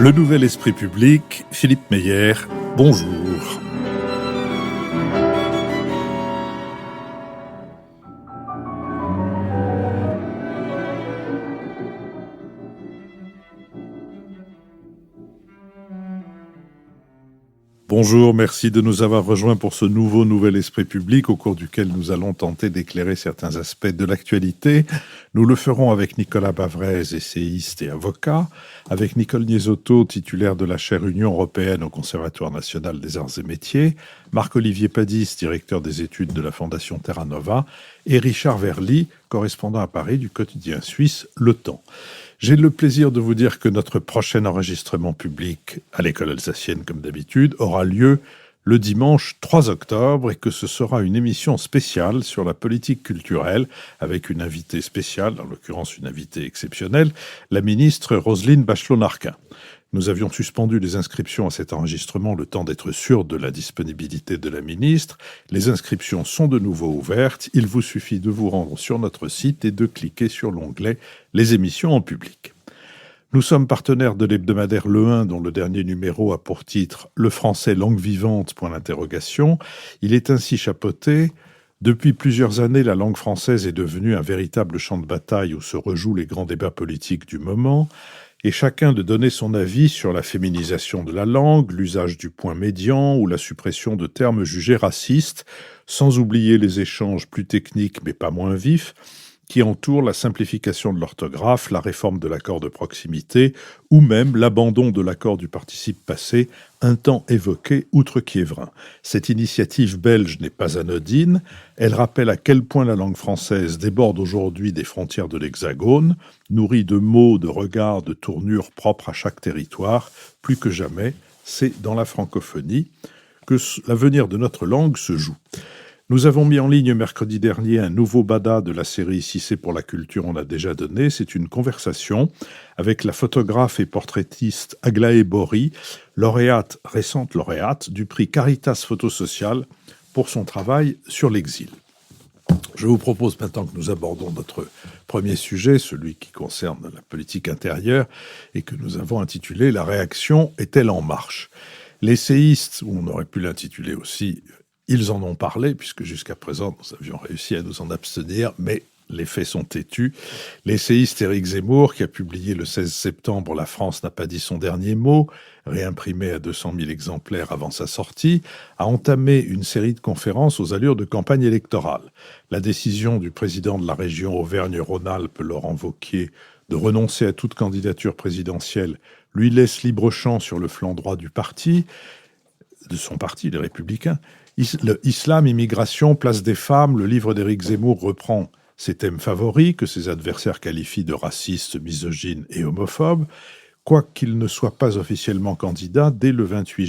Le Nouvel Esprit Public, Philippe Meyer, bonjour. Bonjour, merci de nous avoir rejoints pour ce nouveau Nouvel Esprit Public au cours duquel nous allons tenter d'éclairer certains aspects de l'actualité. Nous le ferons avec Nicolas Bavrez, essayiste et avocat, avec Nicole Niesotto, titulaire de la chaire Union européenne au Conservatoire national des arts et métiers, Marc-Olivier Padis, directeur des études de la Fondation Terra Nova, et Richard Verly, correspondant à Paris du quotidien suisse Le Temps. J'ai le plaisir de vous dire que notre prochain enregistrement public à l'école alsacienne, comme d'habitude, aura lieu le dimanche 3 octobre et que ce sera une émission spéciale sur la politique culturelle avec une invitée spéciale, en l'occurrence une invitée exceptionnelle, la ministre Roselyne Bachelot-Narquin. Nous avions suspendu les inscriptions à cet enregistrement le temps d'être sûrs de la disponibilité de la ministre. Les inscriptions sont de nouveau ouvertes. Il vous suffit de vous rendre sur notre site et de cliquer sur l'onglet « Les émissions en public ». Nous sommes partenaires de l'hebdomadaire Le 1, dont le dernier numéro a pour titre « Le français langue vivante ». Il est ainsi chapeauté. Depuis plusieurs années, la langue française est devenue un véritable champ de bataille où se rejouent les grands débats politiques du moment, et chacun de donner son avis sur la féminisation de la langue, l'usage du point médian ou la suppression de termes jugés racistes, sans oublier les échanges plus techniques mais pas moins vifs, qui entourent la simplification de l'orthographe, la réforme de l'accord de proximité ou même l'abandon de l'accord du participe passé, un temps évoqué outre-Quiévrin. Cette initiative belge n'est pas anodine, elle rappelle à quel point la langue française déborde aujourd'hui des frontières de l'Hexagone, nourrie de mots, de regards, de tournures propres à chaque territoire. Plus que jamais, c'est dans la francophonie que l'avenir de notre langue se joue. Nous avons mis en ligne mercredi dernier un nouveau bada de la série Si c'est pour la culture, on l'a déjà donné. C'est une conversation avec la photographe et portraitiste Aglaé Bory, récente lauréate du prix Caritas Photo Social pour son travail sur l'exil. Je vous propose maintenant que nous abordons notre premier sujet, celui qui concerne la politique intérieure, et que nous avons intitulé « La réaction est-elle en marche ?» L'essayiste, ou on aurait pu l'intituler aussi, ils en ont parlé, puisque jusqu'à présent, nous avions réussi à nous en abstenir, mais les faits sont têtus. L'essayiste Éric Zemmour, qui a publié le 16 septembre « La France n'a pas dit son dernier mot », réimprimé à 200 000 exemplaires avant sa sortie, a entamé une série de conférences aux allures de campagne électorale. La décision du président de la région Auvergne-Rhône-Alpes, Laurent Wauquiez, de renoncer à toute candidature présidentielle lui laisse libre champ sur le flanc droit de son parti, les Républicains. Islam, immigration, place des femmes, le livre d'Éric Zemmour reprend ses thèmes favoris que ses adversaires qualifient de racistes, misogynes et homophobes. Quoiqu'il ne soit pas officiellement candidat, dès le 28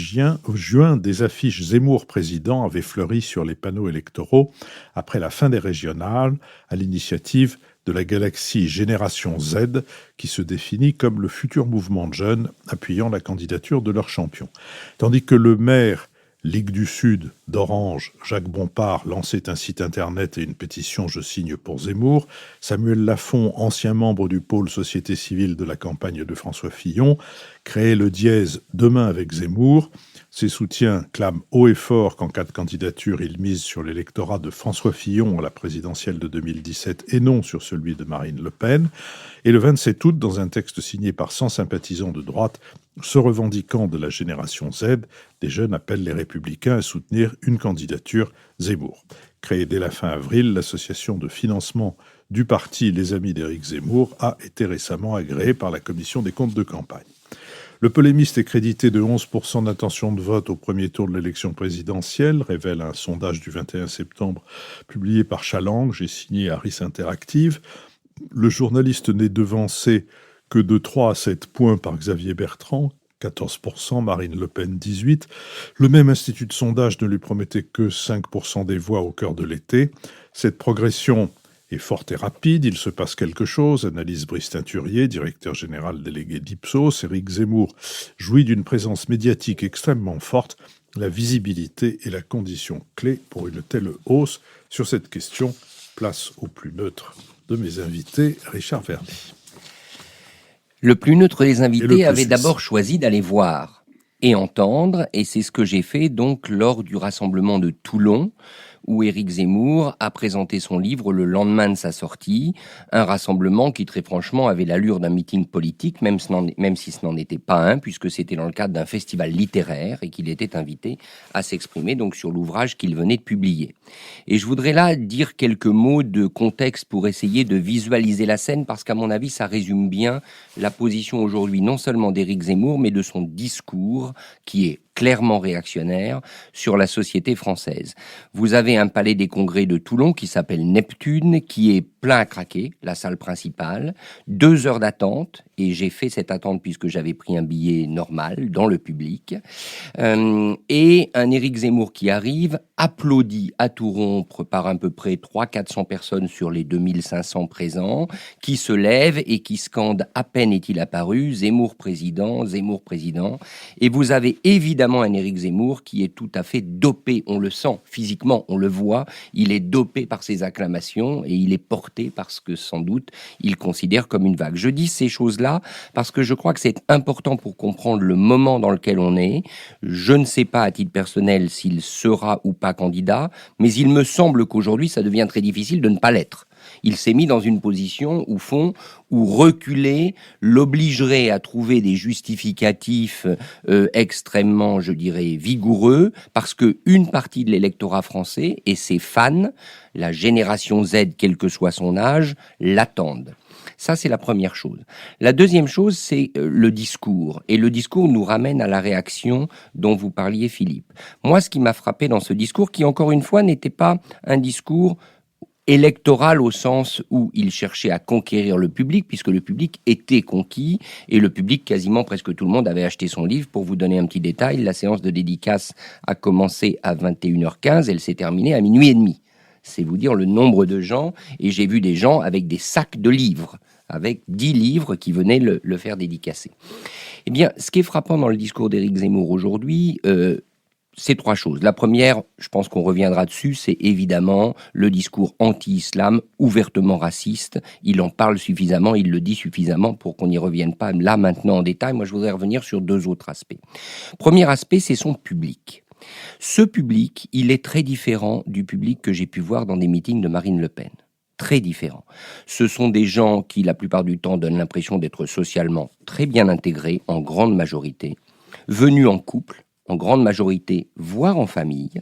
juin, des affiches Zemmour président avaient fleuri sur les panneaux électoraux après la fin des régionales, à l'initiative de la galaxie Génération Z, qui se définit comme le futur mouvement de jeunes appuyant la candidature de leur champion. Tandis que le maire Ligue du Sud d'Orange, Jacques Bompard, lançait un site internet et une pétition « Je signe pour Zemmour ». Samuel Lafont, ancien membre du pôle société civile de la campagne de François Fillon, créait le dièse « Demain avec Zemmour ». Ses soutiens clament haut et fort qu'en cas de candidature, ils misent sur l'électorat de François Fillon à la présidentielle de 2017 et non sur celui de Marine Le Pen. Et le 27 août, dans un texte signé par 100 sympathisants de droite, se revendiquant de la génération Z, des jeunes appellent les Républicains à soutenir une candidature Zemmour. Créée dès la fin avril, l'association de financement du parti Les Amis d'Éric Zemmour a été récemment agréée par la Commission des comptes de campagne. Le polémiste est crédité de 11% d'intention de vote au premier tour de l'élection présidentielle, révèle un sondage du 21 septembre publié par Challenge et signé Harris Interactive. Le journaliste n'est devancé que de 3 à 7 points par Xavier Bertrand, 14%, Marine Le Pen 18%. Le même institut de sondage ne lui promettait que 5% des voix au cœur de l'été. Cette progression est forte et rapide, il se passe quelque chose, analyse Brice Teinturier, directeur général délégué d'Ipsos. Éric Zemmour jouit d'une présence médiatique extrêmement forte. La visibilité est la condition clé pour une telle hausse. Sur cette question, place au plus neutre de mes invités, Richard Verly. Le plus neutre des invités avait plus d'abord choisi d'aller voir et entendre, et c'est ce que j'ai fait donc lors du rassemblement de Toulon, où Éric Zemmour a présenté son livre le lendemain de sa sortie, un rassemblement qui très franchement avait l'allure d'un meeting politique, même si ce n'en était pas un, puisque c'était dans le cadre d'un festival littéraire et qu'il était invité à s'exprimer donc sur l'ouvrage qu'il venait de publier. Et je voudrais là dire quelques mots de contexte pour essayer de visualiser la scène, parce qu'à mon avis ça résume bien la position aujourd'hui non seulement d'Éric Zemmour, mais de son discours qui est clairement réactionnaire sur la société française. Vous avez un palais des congrès de Toulon qui s'appelle Neptune, qui est plein à craquer, la salle principale, 2 heures d'attente, et j'ai fait cette attente puisque j'avais pris un billet normal dans le public, et un Éric Zemmour qui arrive, applaudi à tout rompre par à peu près 300-400 personnes sur les 2500 présents, qui se lèvent et qui scandent à peine est-il apparu, Zemmour président, et vous avez évidemment un Éric Zemmour qui est tout à fait dopé, on le sent physiquement, on le voit, il est dopé par ses acclamations et il est porté parce que sans doute il considère comme une vague. Je dis ces choses-là parce que je crois que c'est important pour comprendre le moment dans lequel on est. Je ne sais pas à titre personnel s'il sera ou pas candidat, mais il me semble qu'aujourd'hui ça devient très difficile de ne pas l'être. Il s'est mis dans une position où reculer l'obligerait à trouver des justificatifs extrêmement, je dirais, vigoureux, parce que une partie de l'électorat français et ses fans, la génération Z, quel que soit son âge, l'attendent. Ça, c'est la première chose. La deuxième chose, c'est le discours. Et le discours nous ramène à la réaction dont vous parliez, Philippe. Moi, ce qui m'a frappé dans ce discours, qui encore une fois n'était pas un discours électoral au sens où il cherchait à conquérir le public, puisque le public était conquis, et le public, quasiment presque tout le monde, avait acheté son livre. Pour vous donner un petit détail, la séance de dédicace a commencé à 21h15, elle s'est terminée à minuit et demi. C'est vous dire le nombre de gens, et j'ai vu des gens avec des sacs de livres, avec 10 livres qui venaient le faire dédicacer. Eh bien, ce qui est frappant dans le discours d'Éric Zemmour aujourd'hui, c'est 3 choses. La première, je pense qu'on reviendra dessus, c'est évidemment le discours anti-islam, ouvertement raciste. Il en parle suffisamment, il le dit suffisamment pour qu'on n'y revienne pas là maintenant en détail. Moi, je voudrais revenir sur 2 autres aspects. Premier aspect, c'est son public. Ce public, il est très différent du public que j'ai pu voir dans des meetings de Marine Le Pen. Très différent. Ce sont des gens qui, la plupart du temps, donnent l'impression d'être socialement très bien intégrés, en grande majorité, venus en couple, en grande majorité, voire en famille,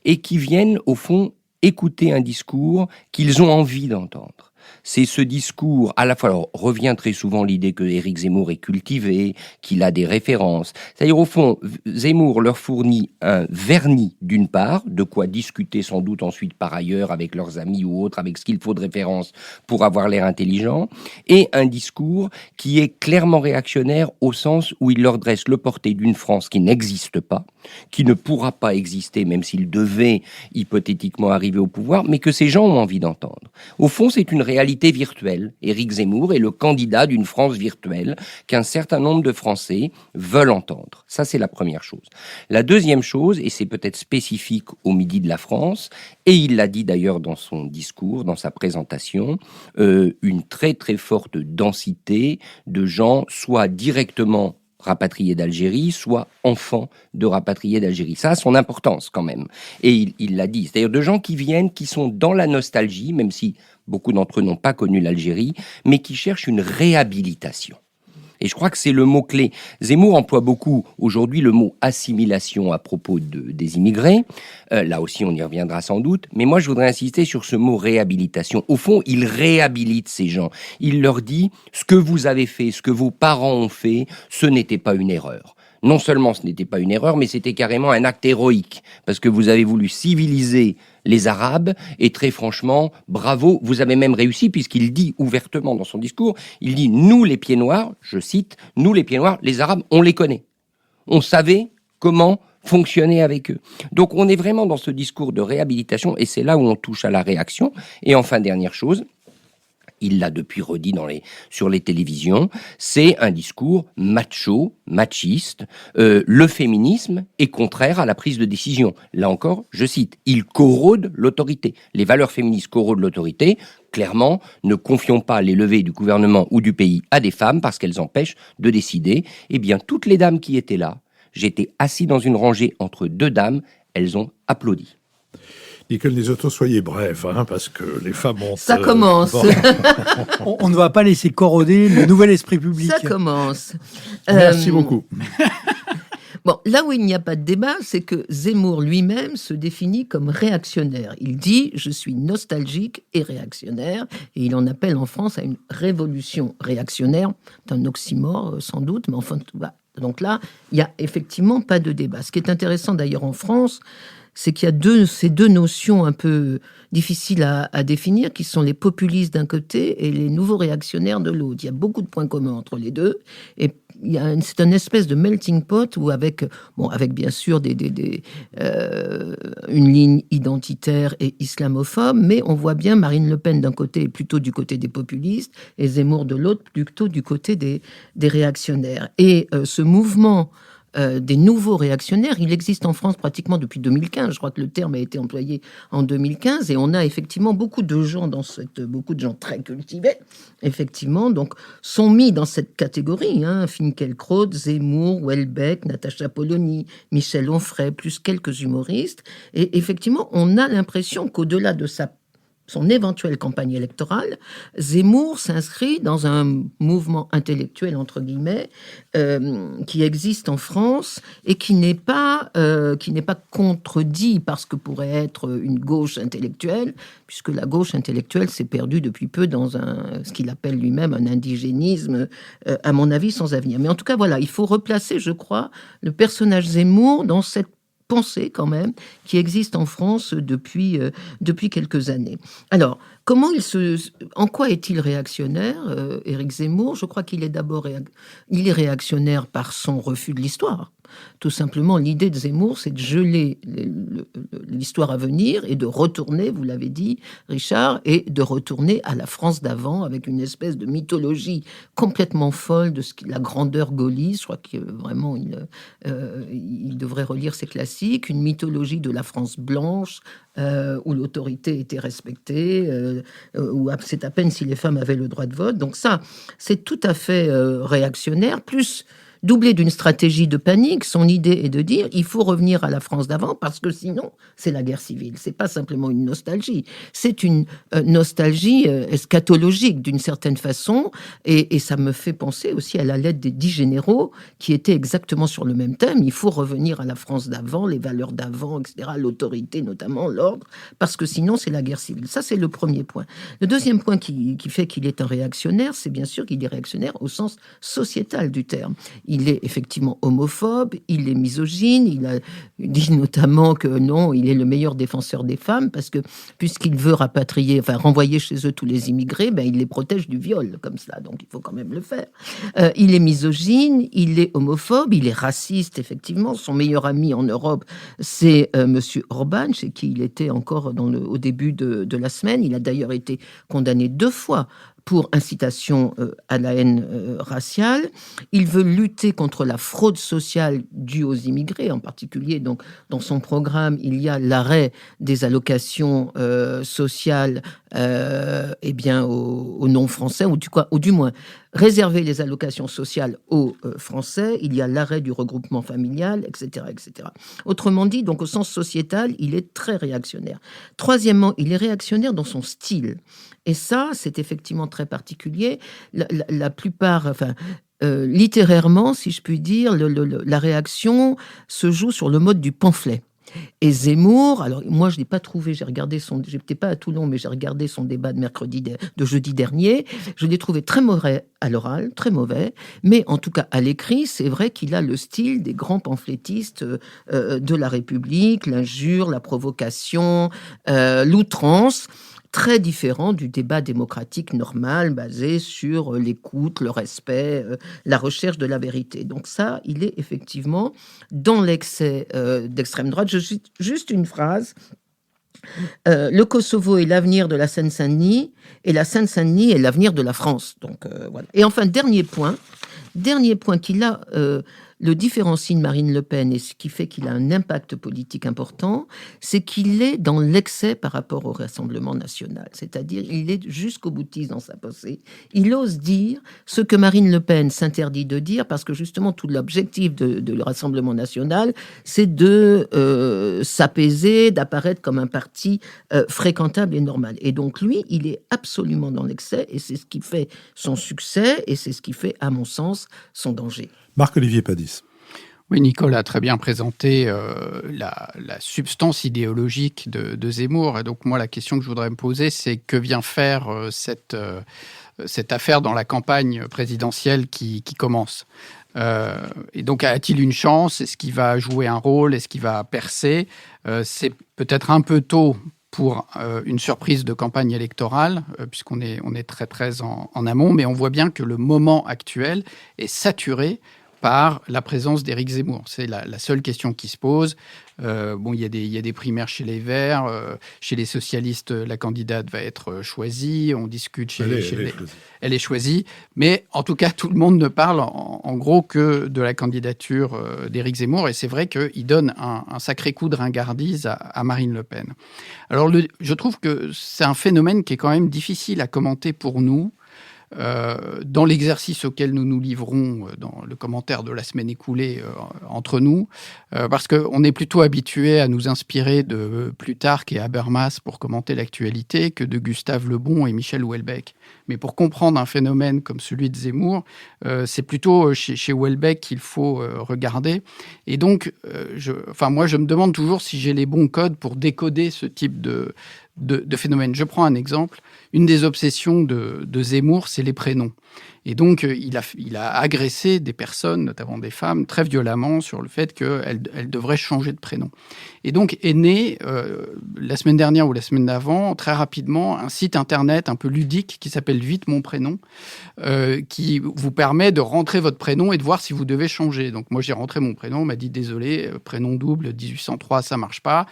et qui viennent, au fond, écouter un discours qu'ils ont envie d'entendre. C'est ce discours, à la fois, alors, revient très souvent l'idée que Éric Zemmour est cultivé, qu'il a des références. C'est-à-dire, au fond, Zemmour leur fournit un vernis, d'une part, de quoi discuter sans doute ensuite par ailleurs avec leurs amis ou autres, avec ce qu'il faut de référence pour avoir l'air intelligent, et un discours qui est clairement réactionnaire au sens où il leur dresse le portrait d'une France qui n'existe pas, qui ne pourra pas exister, même s'il devait hypothétiquement arriver au pouvoir, mais que ces gens ont envie d'entendre. Au fond, c'est une réalité virtuelle. Éric Zemmour est le candidat d'une France virtuelle qu'un certain nombre de Français veulent entendre. Ça, c'est la première chose. La deuxième chose, et c'est peut-être spécifique au Midi de la France, et il l'a dit d'ailleurs dans son discours, dans sa présentation, une très très forte densité de gens, soit directement rapatriés d'Algérie, soit enfants de rapatriés d'Algérie. Ça a son importance quand même. Et il l'a dit. C'est-à-dire de gens qui viennent, qui sont dans la nostalgie, même si beaucoup d'entre eux n'ont pas connu l'Algérie, mais qui cherchent une réhabilitation. Et je crois que c'est le mot-clé. Zemmour emploie beaucoup aujourd'hui le mot assimilation à propos des immigrés. Là aussi, on y reviendra sans doute. Mais moi, je voudrais insister sur ce mot réhabilitation. Au fond, il réhabilite ces gens. Il leur dit, ce que vous avez fait, ce que vos parents ont fait, ce n'était pas une erreur. Non seulement ce n'était pas une erreur, mais c'était carrément un acte héroïque, parce que vous avez voulu civiliser les Arabes, et très franchement, bravo, vous avez même réussi, puisqu'il dit ouvertement dans son discours, il dit « Nous les pieds noirs », je cite, « Nous les pieds noirs, les Arabes, on les connaît. On savait comment fonctionner avec eux. » Donc on est vraiment dans ce discours de réhabilitation, et c'est là où on touche à la réaction. Et enfin, dernière chose, il l'a depuis redit sur les télévisions, c'est un discours macho, machiste. Le féminisme est contraire à la prise de décision. Là encore, je cite, il corrode l'autorité. Les valeurs féministes corrodent l'autorité. Clairement, ne confions pas les levées du gouvernement ou du pays à des femmes parce qu'elles empêchent de décider. Eh bien, toutes les dames qui étaient là, j'étais assis dans une rangée entre deux dames, elles ont applaudi. Nicole Nisotto, soyez bref, parce que les femmes ont... Ça commence. Bon. On ne va pas laisser corroder le nouvel esprit public. Ça commence. Merci beaucoup. Bon, là où il n'y a pas de débat, c'est que Zemmour lui-même se définit comme réactionnaire. Il dit « je suis nostalgique et réactionnaire » et il en appelle en France à une révolution réactionnaire. C'est un oxymore sans doute, mais enfin, donc là, il n'y a effectivement pas de débat. Ce qui est intéressant d'ailleurs en France, c'est qu'il y a ces deux notions un peu difficiles à définir, qui sont les populistes d'un côté et les nouveaux réactionnaires de l'autre. Il y a beaucoup de points communs entre les deux, et c'est une espèce de melting pot où avec bien sûr une ligne identitaire et islamophobe, mais on voit bien Marine Le Pen d'un côté plutôt du côté des populistes et Zemmour de l'autre plutôt du côté des réactionnaires. Et ce mouvement des nouveaux réactionnaires, il existe en France pratiquement depuis 2015. Je crois que le terme a été employé en 2015 et on a effectivement beaucoup de gens beaucoup de gens très cultivés, effectivement, donc sont mis dans cette catégorie. Finkielkraut, Zemmour, Houellebecq, Natacha Polony, Michel Onfray, plus quelques humoristes. Et effectivement, on a l'impression qu'au-delà de son éventuelle campagne électorale, Zemmour s'inscrit dans un mouvement intellectuel, entre guillemets, qui existe en France et qui n'est pas contredit par ce que pourrait être une gauche intellectuelle, puisque la gauche intellectuelle s'est perdue depuis peu dans ce qu'il appelle lui-même un indigénisme, à mon avis, sans avenir. Mais en tout cas, voilà, il faut replacer, je crois, le personnage Zemmour dans cette pensée quand même qui existe en France depuis quelques années. Alors, en quoi est-il réactionnaire, Éric Zemmour? Je crois qu'il est d'abord il est réactionnaire par son refus de l'histoire. Tout simplement, l'idée de Zemmour, c'est de geler l'histoire à venir et de retourner, vous l'avez dit, Richard, et de retourner à la France d'avant avec une espèce de mythologie complètement folle de la grandeur gaulliste. Je crois que vraiment, il devrait relire ses classiques. Une mythologie de la France blanche, où l'autorité était respectée, où c'est à peine si les femmes avaient le droit de vote. Donc ça, c'est tout à fait réactionnaire, plus doublé d'une stratégie de panique. Son idée est de dire il faut revenir à la France d'avant parce que sinon c'est la guerre civile. C'est pas simplement une nostalgie, c'est une nostalgie eschatologique d'une certaine façon, et ça me fait penser aussi à la lettre des 10 généraux qui était exactement sur le même thème. Il faut revenir à la France d'avant, les valeurs d'avant, etc., l'autorité notamment, l'ordre, parce que sinon c'est la guerre civile. Ça, c'est le premier point. Le deuxième point qui fait qu'il est un réactionnaire, c'est bien sûr qu'il est réactionnaire au sens sociétal du terme. Il est effectivement homophobe, il est misogyne, il a dit notamment que non, il est le meilleur défenseur des femmes parce que puisqu'il veut renvoyer chez eux tous les immigrés, il les protège du viol comme ça, donc il faut quand même le faire. Il est misogyne, il est homophobe, il est raciste, effectivement. Son meilleur ami en Europe, c'est Monsieur Orban, chez qui il était encore au début de la semaine. Il a d'ailleurs été condamné 2 fois pour incitation à la haine raciale. Il veut lutter contre la fraude sociale due aux immigrés, en particulier. Donc, dans son programme, il y a l'arrêt des allocations sociales aux non-français, ou du moins réserver les allocations sociales aux Français. Il y a l'arrêt du regroupement familial, etc., etc. Autrement dit, donc au sens sociétal, il est très réactionnaire. Troisièmement, il est réactionnaire dans son style. Et ça, c'est effectivement très particulier. La plupart, littérairement, si je puis dire, la réaction se joue sur le mode du pamphlet. Et Zemmour, alors moi je l'ai pas trouvé, j'étais pas à Toulon, mais j'ai regardé son débat de jeudi dernier, je l'ai trouvé très mauvais à l'oral, très mauvais, mais en tout cas à l'écrit, c'est vrai qu'il a le style des grands pamphlétistes de la République, l'injure, la provocation, l'outrance, très différent du débat démocratique normal basé sur l'écoute, le respect, la recherche de la vérité. Donc ça, il est effectivement dans l'excès d'extrême droite. Juste une phrase Le Kosovo est l'avenir de la Seine-Saint-Denis et la Seine-Saint-Denis est l'avenir de la France. Donc, voilà. Et enfin, dernier point qui là le différencie de Marine Le Pen et ce qui fait qu'il a un impact politique important, c'est qu'il est dans l'excès par rapport au Rassemblement national. C'est-à-dire, il est jusqu'au boutiste dans sa pensée. Il ose dire ce que Marine Le Pen s'interdit de dire parce que justement, tout l'objectif de le Rassemblement national, c'est de s'apaiser, d'apparaître comme un parti fréquentable et normal. Et donc, lui, il est absolument dans l'excès et c'est ce qui fait son succès et c'est ce qui fait, à mon sens, son danger. Marc-Olivier Padis. Oui, Nicole a très bien présenté la substance idéologique de Zemmour. Et donc, moi, la question que je voudrais me poser, c'est que vient faire cette affaire dans la campagne présidentielle qui commence. Et donc, a-t-il une chance? Est-ce qu'il va jouer un rôle? Est-ce qu'il va percer? C'est peut-être un peu tôt pour une surprise de campagne électorale, puisqu'on est très, très en amont. Mais on voit bien que le moment actuel est saturé par la présence d'Éric Zemmour. C'est la seule question qui se pose. Il y a des primaires chez les Verts. Chez les socialistes, la candidate va être choisie. On discute elle est choisie. Mais en tout cas, tout le monde ne parle en gros que de la candidature d'Éric Zemmour. Et c'est vrai qu'il donne un sacré coup de ringardise à Marine Le Pen. Alors, je trouve que c'est un phénomène qui est quand même difficile à commenter pour nous. Dans l'exercice auquel nous nous livrons dans le commentaire de la semaine écoulée entre nous, parce qu'on est plutôt habitué à nous inspirer de Plutarque et Habermas pour commenter l'actualité que de Gustave Le Bon et Michel Houellebecq. Mais pour comprendre un phénomène comme celui de Zemmour, c'est plutôt chez Houellebecq qu'il faut regarder. Et donc, moi, je me demande toujours si j'ai les bons codes pour décoder ce type de phénomène. Je prends un exemple. Une des obsessions de Zemmour, c'est les prénoms. Et donc, il a agressé des personnes, notamment des femmes, très violemment sur le fait qu'elles devraient changer de prénom. Et donc, est né, la semaine dernière ou la semaine d'avant, très rapidement, un site internet un peu ludique qui s'appelle Vite mon prénom, qui vous permet de rentrer votre prénom et de voir si vous devez changer. Donc, moi, j'ai rentré mon prénom, on m'a dit, désolé, prénom double, 1803, ça marche pas,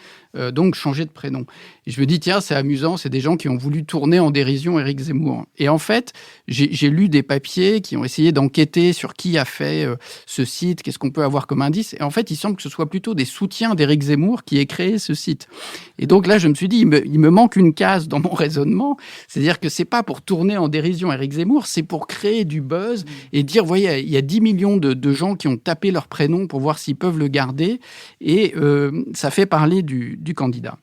donc changer de prénom. Et je me dis, tiens, c'est amusant, c'est des gens qui ont voulu tourner en dérision Éric Zemmour. Et en fait, j'ai lu des papiers qui ont essayé d'enquêter sur qui a fait ce site, qu'est-ce qu'on peut avoir comme indice. Et en fait, il semble que ce soit plutôt des soutiens d'Éric Zemmour qui aient créé ce site. Et donc là, je me suis dit, il me manque une case dans mon raisonnement. C'est-à-dire que c'est pas pour tourner en dérision Éric Zemmour, c'est pour créer du buzz et dire, voyez, il y a 10 millions de gens qui ont tapé leur prénom pour voir s'ils peuvent le garder. Et ça fait parler du candidat.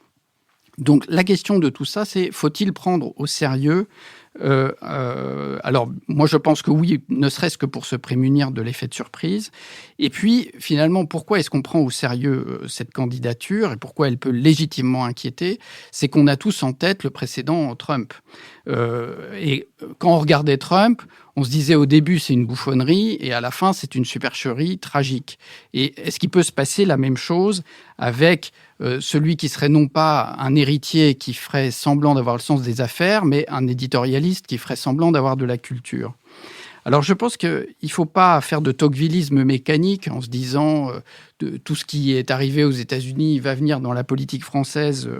Donc la question de tout ça, c'est faut-il prendre au sérieux alors, moi, je pense que oui, ne serait-ce que pour se prémunir de l'effet de surprise. Et puis, finalement, pourquoi est-ce qu'on prend au sérieux cette candidature et pourquoi elle peut légitimement inquiéter? C'est qu'on a tous en tête le précédent Trump. Et quand on regardait Trump, on se disait au début, c'est une bouffonnerie, et à la fin, c'est une supercherie tragique. Et est-ce qu'il peut se passer la même chose avec celui qui serait non pas un héritier qui ferait semblant d'avoir le sens des affaires, mais un éditorialiste qui ferait semblant d'avoir de la culture? Alors, je pense qu'il ne faut pas faire de tocquevillisme mécanique en se disant tout ce qui est arrivé aux États-Unis va venir dans la politique française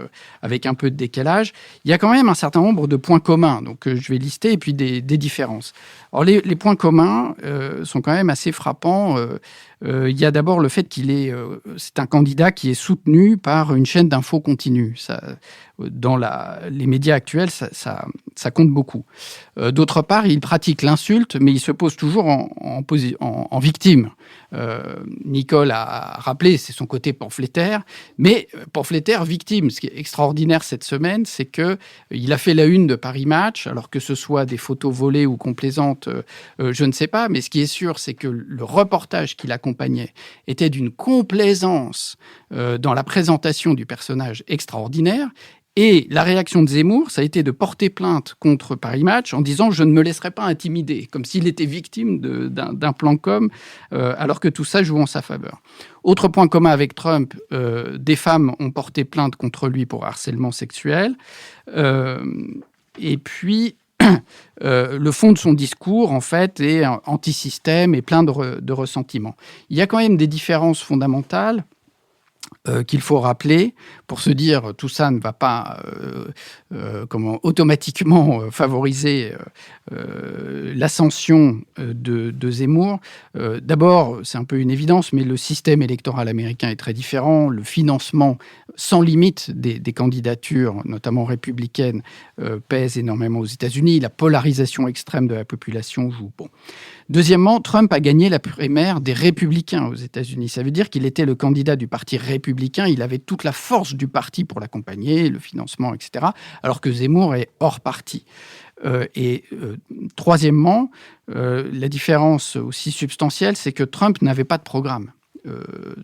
avec un peu de décalage. Il y a quand même un certain nombre de points communs, donc je vais lister, et puis des différences. Alors, les points communs sont quand même assez frappants. Il y a d'abord le fait c'est un candidat qui est soutenu par une chaîne d'infos continue. Ça, dans les médias actuels, ça compte beaucoup. D'autre part, il pratique l'insulte, mais il se pose toujours en victime. Nicole a rappelé, c'est son côté pamphlétaire, mais pamphlétaire victime. Ce qui est extraordinaire cette semaine, c'est qu'il a fait la une de Paris Match, alors que ce soit des photos volées ou complaisantes, je ne sais pas, mais ce qui est sûr, c'est que le reportage qui l'accompagnait était d'une complaisance dans la présentation du personnage extraordinaire. Et la réaction de Zemmour, ça a été de porter plainte contre Paris Match en disant « je ne me laisserai pas intimider », comme s'il était victime d'un plan com, alors que tout ça joue en sa faveur. Autre point commun avec Trump, des femmes ont porté plainte contre lui pour harcèlement sexuel. Et puis, le fond de son discours, en fait, est anti-système et plein de ressentiments. Il y a quand même des différences fondamentales. qu'il faut rappeler pour se dire tout ça ne va pas automatiquement favoriser l'ascension de Zemmour. D'abord, c'est un peu une évidence, mais le système électoral américain est très différent. Le financement sans limite des candidatures, notamment républicaines, pèse énormément aux États-Unis. La polarisation extrême de la population joue. Bon. Deuxièmement, Trump a gagné la primaire des républicains aux États-Unis. Ça veut dire qu'il était le candidat du parti républicain. Il avait toute la force du parti pour l'accompagner, le financement, etc. Alors que Zemmour est hors parti. Troisièmement, la différence aussi substantielle, c'est que Trump n'avait pas de programme.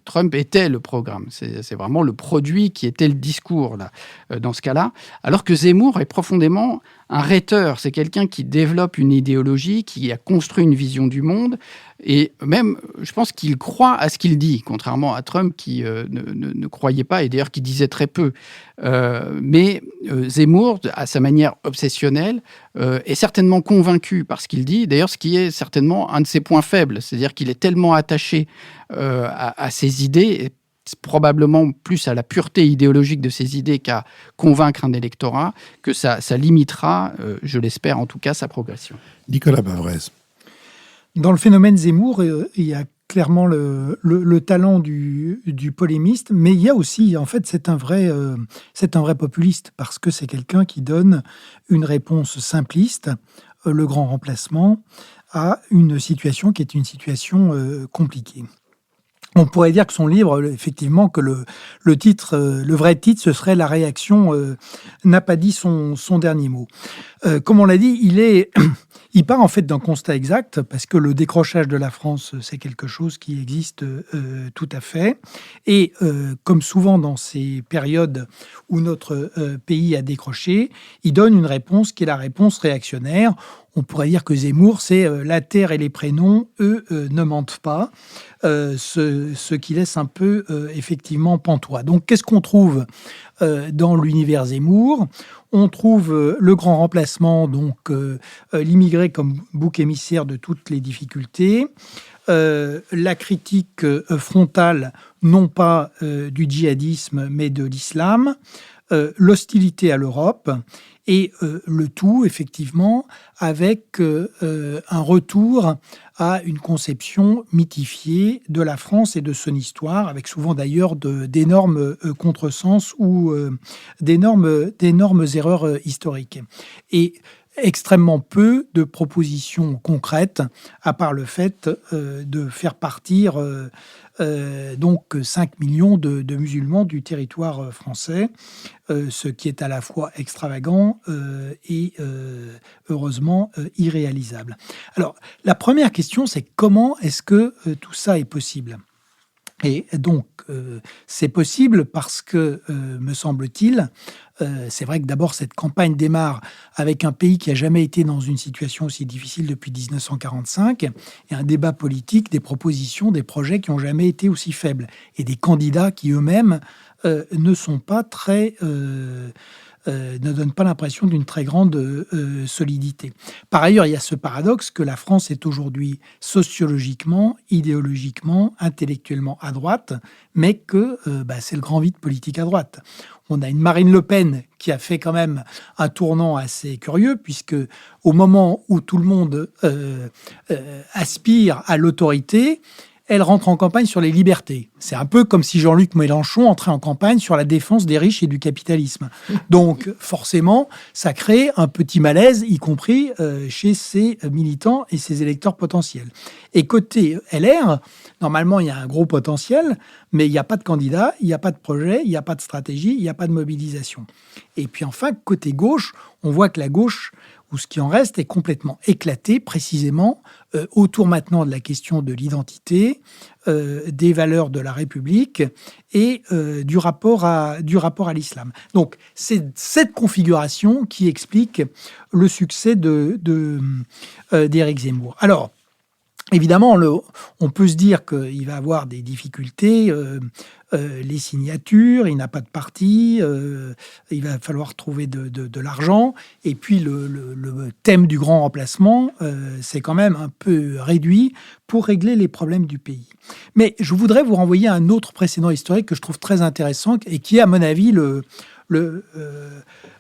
Trump était le programme. C'est vraiment le produit qui était le discours là, dans ce cas-là. Alors que Zemmour est profondément un rhéteur. C'est quelqu'un qui développe une idéologie, qui a construit une vision du monde. Et même, je pense qu'il croit à ce qu'il dit, contrairement à Trump qui ne croyait pas et d'ailleurs qui disait très peu. Mais Zemmour, à sa manière obsessionnelle, est certainement convaincu par ce qu'il dit. D'ailleurs, ce qui est certainement un de ses points faibles. C'est-à-dire qu'il est tellement attaché à ses idées, et probablement plus à la pureté idéologique de ses idées qu'à convaincre un électorat, que ça limitera, je l'espère en tout cas, sa progression. Nicolas Bavrez. Dans le phénomène Zemmour, il y a clairement le talent du polémiste, mais il y a aussi, en fait, c'est un vrai populiste, parce que c'est quelqu'un qui donne une réponse simpliste, le grand remplacement, à une situation qui est une situation compliquée. On pourrait dire que son livre, effectivement, que le titre, le vrai titre, ce serait « La réaction n'a pas dit son dernier mot ». Comme on l'a dit, il part en fait d'un constat exact, parce que le décrochage de la France, c'est quelque chose qui existe tout à fait. Et comme souvent dans ces périodes où notre pays a décroché, il donne une réponse qui est la réponse réactionnaire. On pourrait dire que Zemmour, c'est la terre et les prénoms, eux, ne mentent pas, ce qui laisse un peu, effectivement, pantois. Donc, qu'est-ce qu'on trouve dans l'univers Zemmour ? On trouve le grand remplacement, donc l'immigré comme bouc émissaire de toutes les difficultés, la critique frontale, non pas du djihadisme, mais de l'islam, l'hostilité à l'Europe, et le tout, effectivement, avec un retour à une conception mythifiée de la France et de son histoire, avec souvent d'ailleurs d'énormes contresens ou d'énormes erreurs historiques. Et extrêmement peu de propositions concrètes, à part le fait de faire partir donc 5 millions de musulmans du territoire français, ce qui est à la fois extravagant et heureusement irréalisable. Alors, la première question, c'est comment est-ce que tout ça est possible ? Et donc, c'est possible parce que, me semble-t-il, c'est vrai que d'abord, cette campagne démarre avec un pays qui n'a jamais été dans une situation aussi difficile depuis 1945, et un débat politique, des propositions, des projets qui n'ont jamais été aussi faibles, et des candidats qui eux-mêmes ne sont pas très... ne donnent pas l'impression d'une très grande solidité. Par ailleurs, il y a ce paradoxe que la France est aujourd'hui sociologiquement, idéologiquement, intellectuellement à droite, mais que c'est le grand vide politique à droite. On a une Marine Le Pen qui a fait quand même un tournant assez curieux, puisque au moment où tout le monde aspire à l'autorité, elle rentre en campagne sur les libertés. C'est un peu comme si Jean-Luc Mélenchon entrait en campagne sur la défense des riches et du capitalisme. Donc, forcément, ça crée un petit malaise, y compris chez ses militants et ses électeurs potentiels. Et côté LR, normalement, il y a un gros potentiel, mais il n'y a pas de candidat, il n'y a pas de projet, il n'y a pas de stratégie, il n'y a pas de mobilisation. Et puis enfin, côté gauche, on voit que la gauche, ou ce qui en reste, est complètement éclaté, précisément autour maintenant de la question de l'identité, des valeurs de la République et du rapport à l'islam. Donc, c'est cette configuration qui explique le succès d'Éric Zemmour. Alors, Évidemment, on peut se dire qu'il va avoir des difficultés, les signatures, il n'a pas de parti, il va falloir trouver de l'argent. Et puis le thème du grand remplacement, c'est quand même un peu réduit pour régler les problèmes du pays. Mais je voudrais vous renvoyer à un autre précédent historique que je trouve très intéressant et qui est, à mon avis,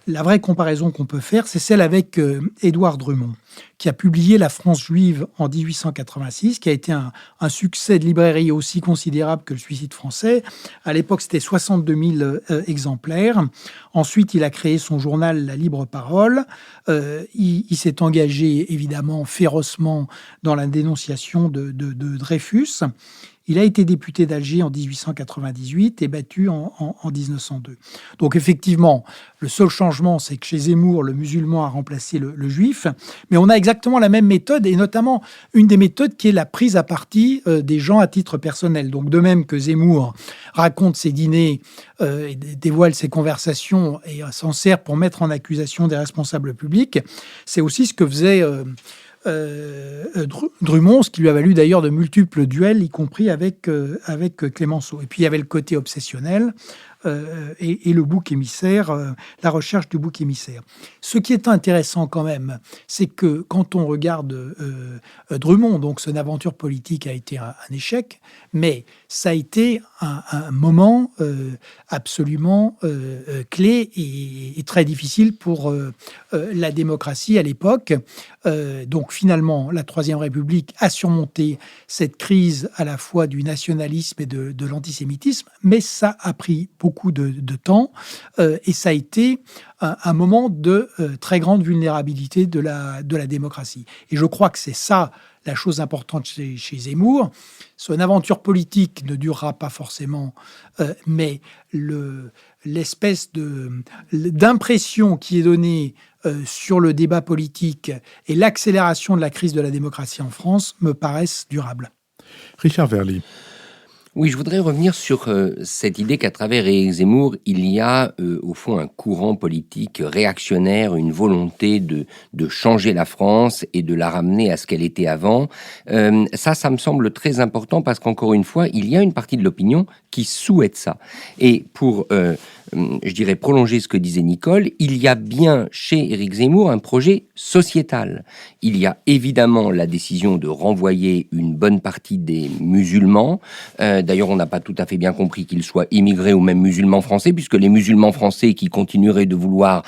la vraie comparaison qu'on peut faire, c'est celle avec Édouard Drummond, qui a publié La France juive en 1886, qui a été un succès de librairie aussi considérable que Le Suicide français. À l'époque, c'était 62 000 exemplaires. Ensuite, il a créé son journal La Libre Parole. Il s'est engagé, évidemment, férocement dans la dénonciation de Dreyfus. Il a été député d'Alger en 1898 et battu en 1902. Donc effectivement, le seul changement, c'est que chez Zemmour, le musulman a remplacé le juif. Mais on a exactement la même méthode, et notamment une des méthodes qui est la prise à partie des gens à titre personnel. Donc de même que Zemmour raconte ses dîners, et dévoile ses conversations et s'en sert pour mettre en accusation des responsables publics, c'est aussi ce que faisait Drummond, ce qui lui a valu d'ailleurs de multiples duels, y compris avec Clémenceau. Et puis il y avait le côté obsessionnel et le bouc émissaire, la recherche du bouc émissaire. Ce qui est intéressant quand même, c'est que quand on regarde Drummond, donc son aventure politique a été un échec, mais ça a été un moment absolument clé et très difficile pour la démocratie à l'époque. Donc finalement, la Troisième République a surmonté cette crise à la fois du nationalisme et de l'antisémitisme, mais ça a pris beaucoup de temps et ça a été un moment de très grande vulnérabilité de la démocratie. Et je crois que c'est ça la chose importante chez Zemmour. Son aventure politique ne durera pas forcément, mais l'espèce d'impression qui est donnée sur le débat politique et l'accélération de la crise de la démocratie en France me paraissent durables. Richard Verly. Oui, je voudrais revenir sur cette idée qu'à travers Éric Zemmour, il y a au fond un courant politique réactionnaire, une volonté de changer la France et de la ramener à ce qu'elle était avant. Ça me semble très important parce qu'encore une fois, il y a une partie de l'opinion qui souhaite ça. Et pour, je dirais, prolonger ce que disait Nicole, il y a bien chez Éric Zemmour un projet sociétal. Il y a évidemment la décision de renvoyer une bonne partie des musulmans. D'ailleurs, on n'a pas tout à fait bien compris qu'ils soient immigrés ou même musulmans français, puisque les musulmans français qui continueraient de vouloir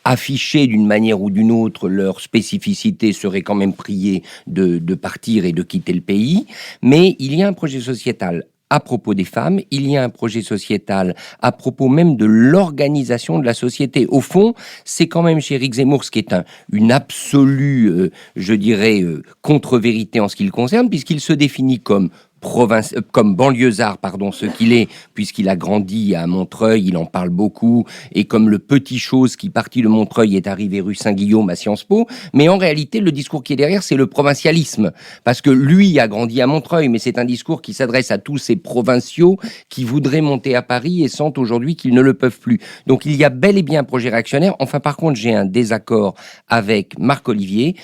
afficher d'une manière ou d'une autre leur spécificité seraient quand même priés de partir et de quitter le pays. Mais il y a un projet sociétal à propos des femmes, il y a un projet sociétal à propos même de l'organisation de la société. Au fond, c'est quand même chez Éric Zemmour ce qui est une absolue, je dirais, contre-vérité en ce qui le concerne, puisqu'il se définit comme banlieusard, ce qu'il est, puisqu'il a grandi à Montreuil, il en parle beaucoup, et comme le petit chose qui partit de Montreuil est arrivé rue Saint-Guillaume à Sciences Po, mais en réalité, le discours qui est derrière, c'est le provincialisme, parce que lui a grandi à Montreuil, mais c'est un discours qui s'adresse à tous ces provinciaux qui voudraient monter à Paris et sentent aujourd'hui qu'ils ne le peuvent plus. Donc il y a bel et bien un projet réactionnaire. Enfin, par contre, j'ai un désaccord avec Marc Olivier.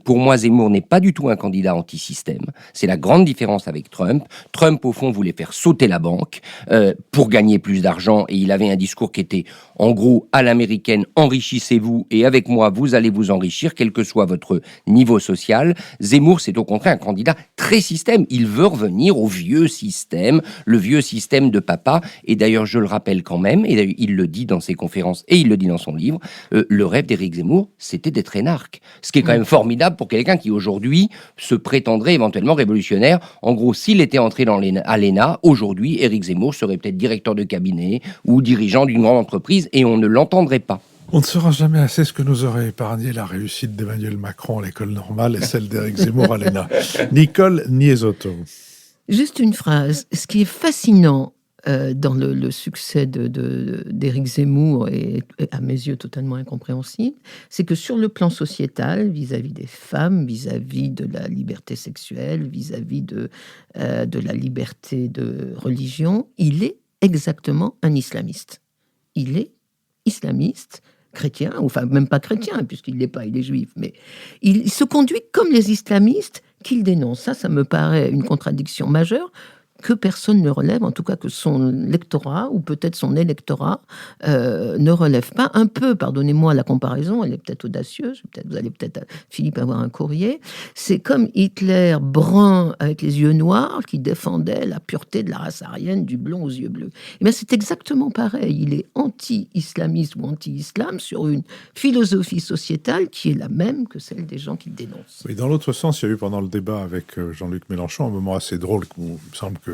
Pour moi, Zemmour n'est pas du tout un candidat anti-système. C'est la grande différence avec Trump, au fond, voulait faire sauter la banque pour gagner plus d'argent, et il avait un discours qui était, en gros, à l'américaine, enrichissez-vous, et avec moi, vous allez vous enrichir, quel que soit votre niveau social. Zemmour, c'est au contraire un candidat très système. Il veut revenir au vieux système, le vieux système de papa, et d'ailleurs, je le rappelle quand même, et il le dit dans ses conférences, et il le dit dans son livre, le rêve d'Éric Zemmour, c'était d'être énarque. Ce qui est quand même formidable pour quelqu'un qui, aujourd'hui, se prétendrait éventuellement révolutionnaire. En gros, s'il était entré à l'ENA, aujourd'hui, Éric Zemmour serait peut-être directeur de cabinet ou dirigeant d'une grande entreprise et on ne l'entendrait pas. On ne saura jamais assez ce que nous aurait épargné la réussite d'Emmanuel Macron à l'école normale et celle d'Éric Zemmour à l'ENA. Nicole Niesotto. Juste une phrase. Ce qui est fascinant dans le succès d'Éric Zemmour, et à mes yeux totalement incompréhensible, c'est que sur le plan sociétal, vis-à-vis des femmes, vis-à-vis de la liberté sexuelle, vis-à-vis de la liberté de religion, il est exactement un islamiste. Il est islamiste, chrétien, enfin même pas chrétien, puisqu'il n'est pas, il est juif, mais il se conduit comme les islamistes qu'il dénonce. Ça me paraît une contradiction majeure que personne ne relève, en tout cas que son lectorat, ou peut-être son électorat, ne relève pas. Un peu, pardonnez-moi la comparaison, elle est peut-être audacieuse, vous allez peut-être, Philippe, avoir un courrier. C'est comme Hitler brun avec les yeux noirs qui défendait la pureté de la race aryenne du blond aux yeux bleus. Et bien c'est exactement pareil. Il est anti-islamiste ou anti-islam sur une philosophie sociétale qui est la même que celle des gens qu'il dénonce. Oui, dans l'autre sens, il y a eu pendant le débat avec Jean-Luc Mélenchon un moment assez drôle il me semble que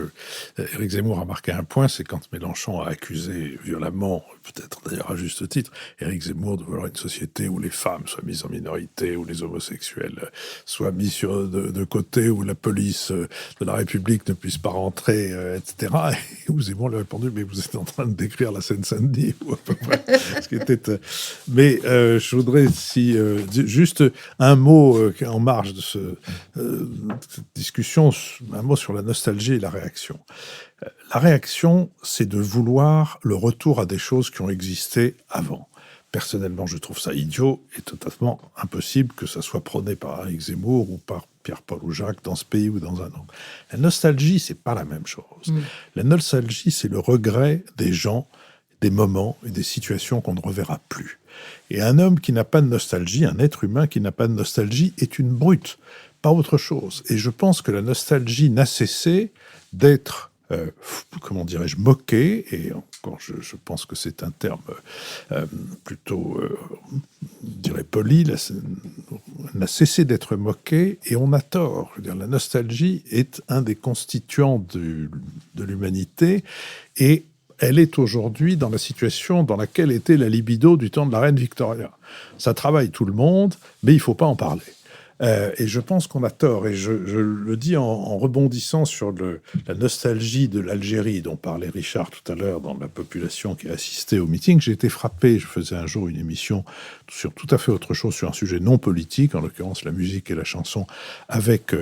Éric Zemmour a marqué un point, c'est quand Mélenchon a accusé violemment, peut-être d'ailleurs à juste titre, Éric Zemmour de vouloir une société où les femmes soient mises en minorité, où les homosexuels soient mis de côté, où la police de la République ne puisse pas rentrer, etc. Et où Zemmour lui a répondu, mais vous êtes en train de décrire la Seine-Saint-Denis, ou à peu près. Ce qui était, mais je voudrais juste un mot en marge de cette discussion, un mot sur la nostalgie et la réaction. La réaction, c'est de vouloir le retour à des choses qui ont existé avant. Personnellement, je trouve ça idiot et totalement impossible que ça soit prôné par Éric Zemmour ou par Pierre-Paul ou Jacques dans ce pays ou dans un autre. La nostalgie, c'est pas la même chose. La nostalgie, c'est le regret des gens, des moments et des situations qu'on ne reverra plus. Et un homme qui n'a pas de nostalgie, un être humain qui n'a pas de nostalgie, est une brute, pas autre chose. Et je pense que la nostalgie n'a cessé d'être, comment dirais-je, moquée, et encore je pense que c'est un terme plutôt, je dirais, poli, n'a cessé d'être moquée, et on a tort. Je veux dire, la nostalgie est un des constituants de l'humanité, et elle est aujourd'hui dans la situation dans laquelle était la libido du temps de la reine Victoria. Ça travaille tout le monde, mais il ne faut pas en parler. Et je pense qu'on a tort, et je le dis en rebondissant sur la nostalgie de l'Algérie dont parlait Richard tout à l'heure dans la population qui a assisté au meeting. J'ai été frappé, je faisais un jour une émission sur tout à fait autre chose, sur un sujet non politique, en l'occurrence la musique et la chanson, avec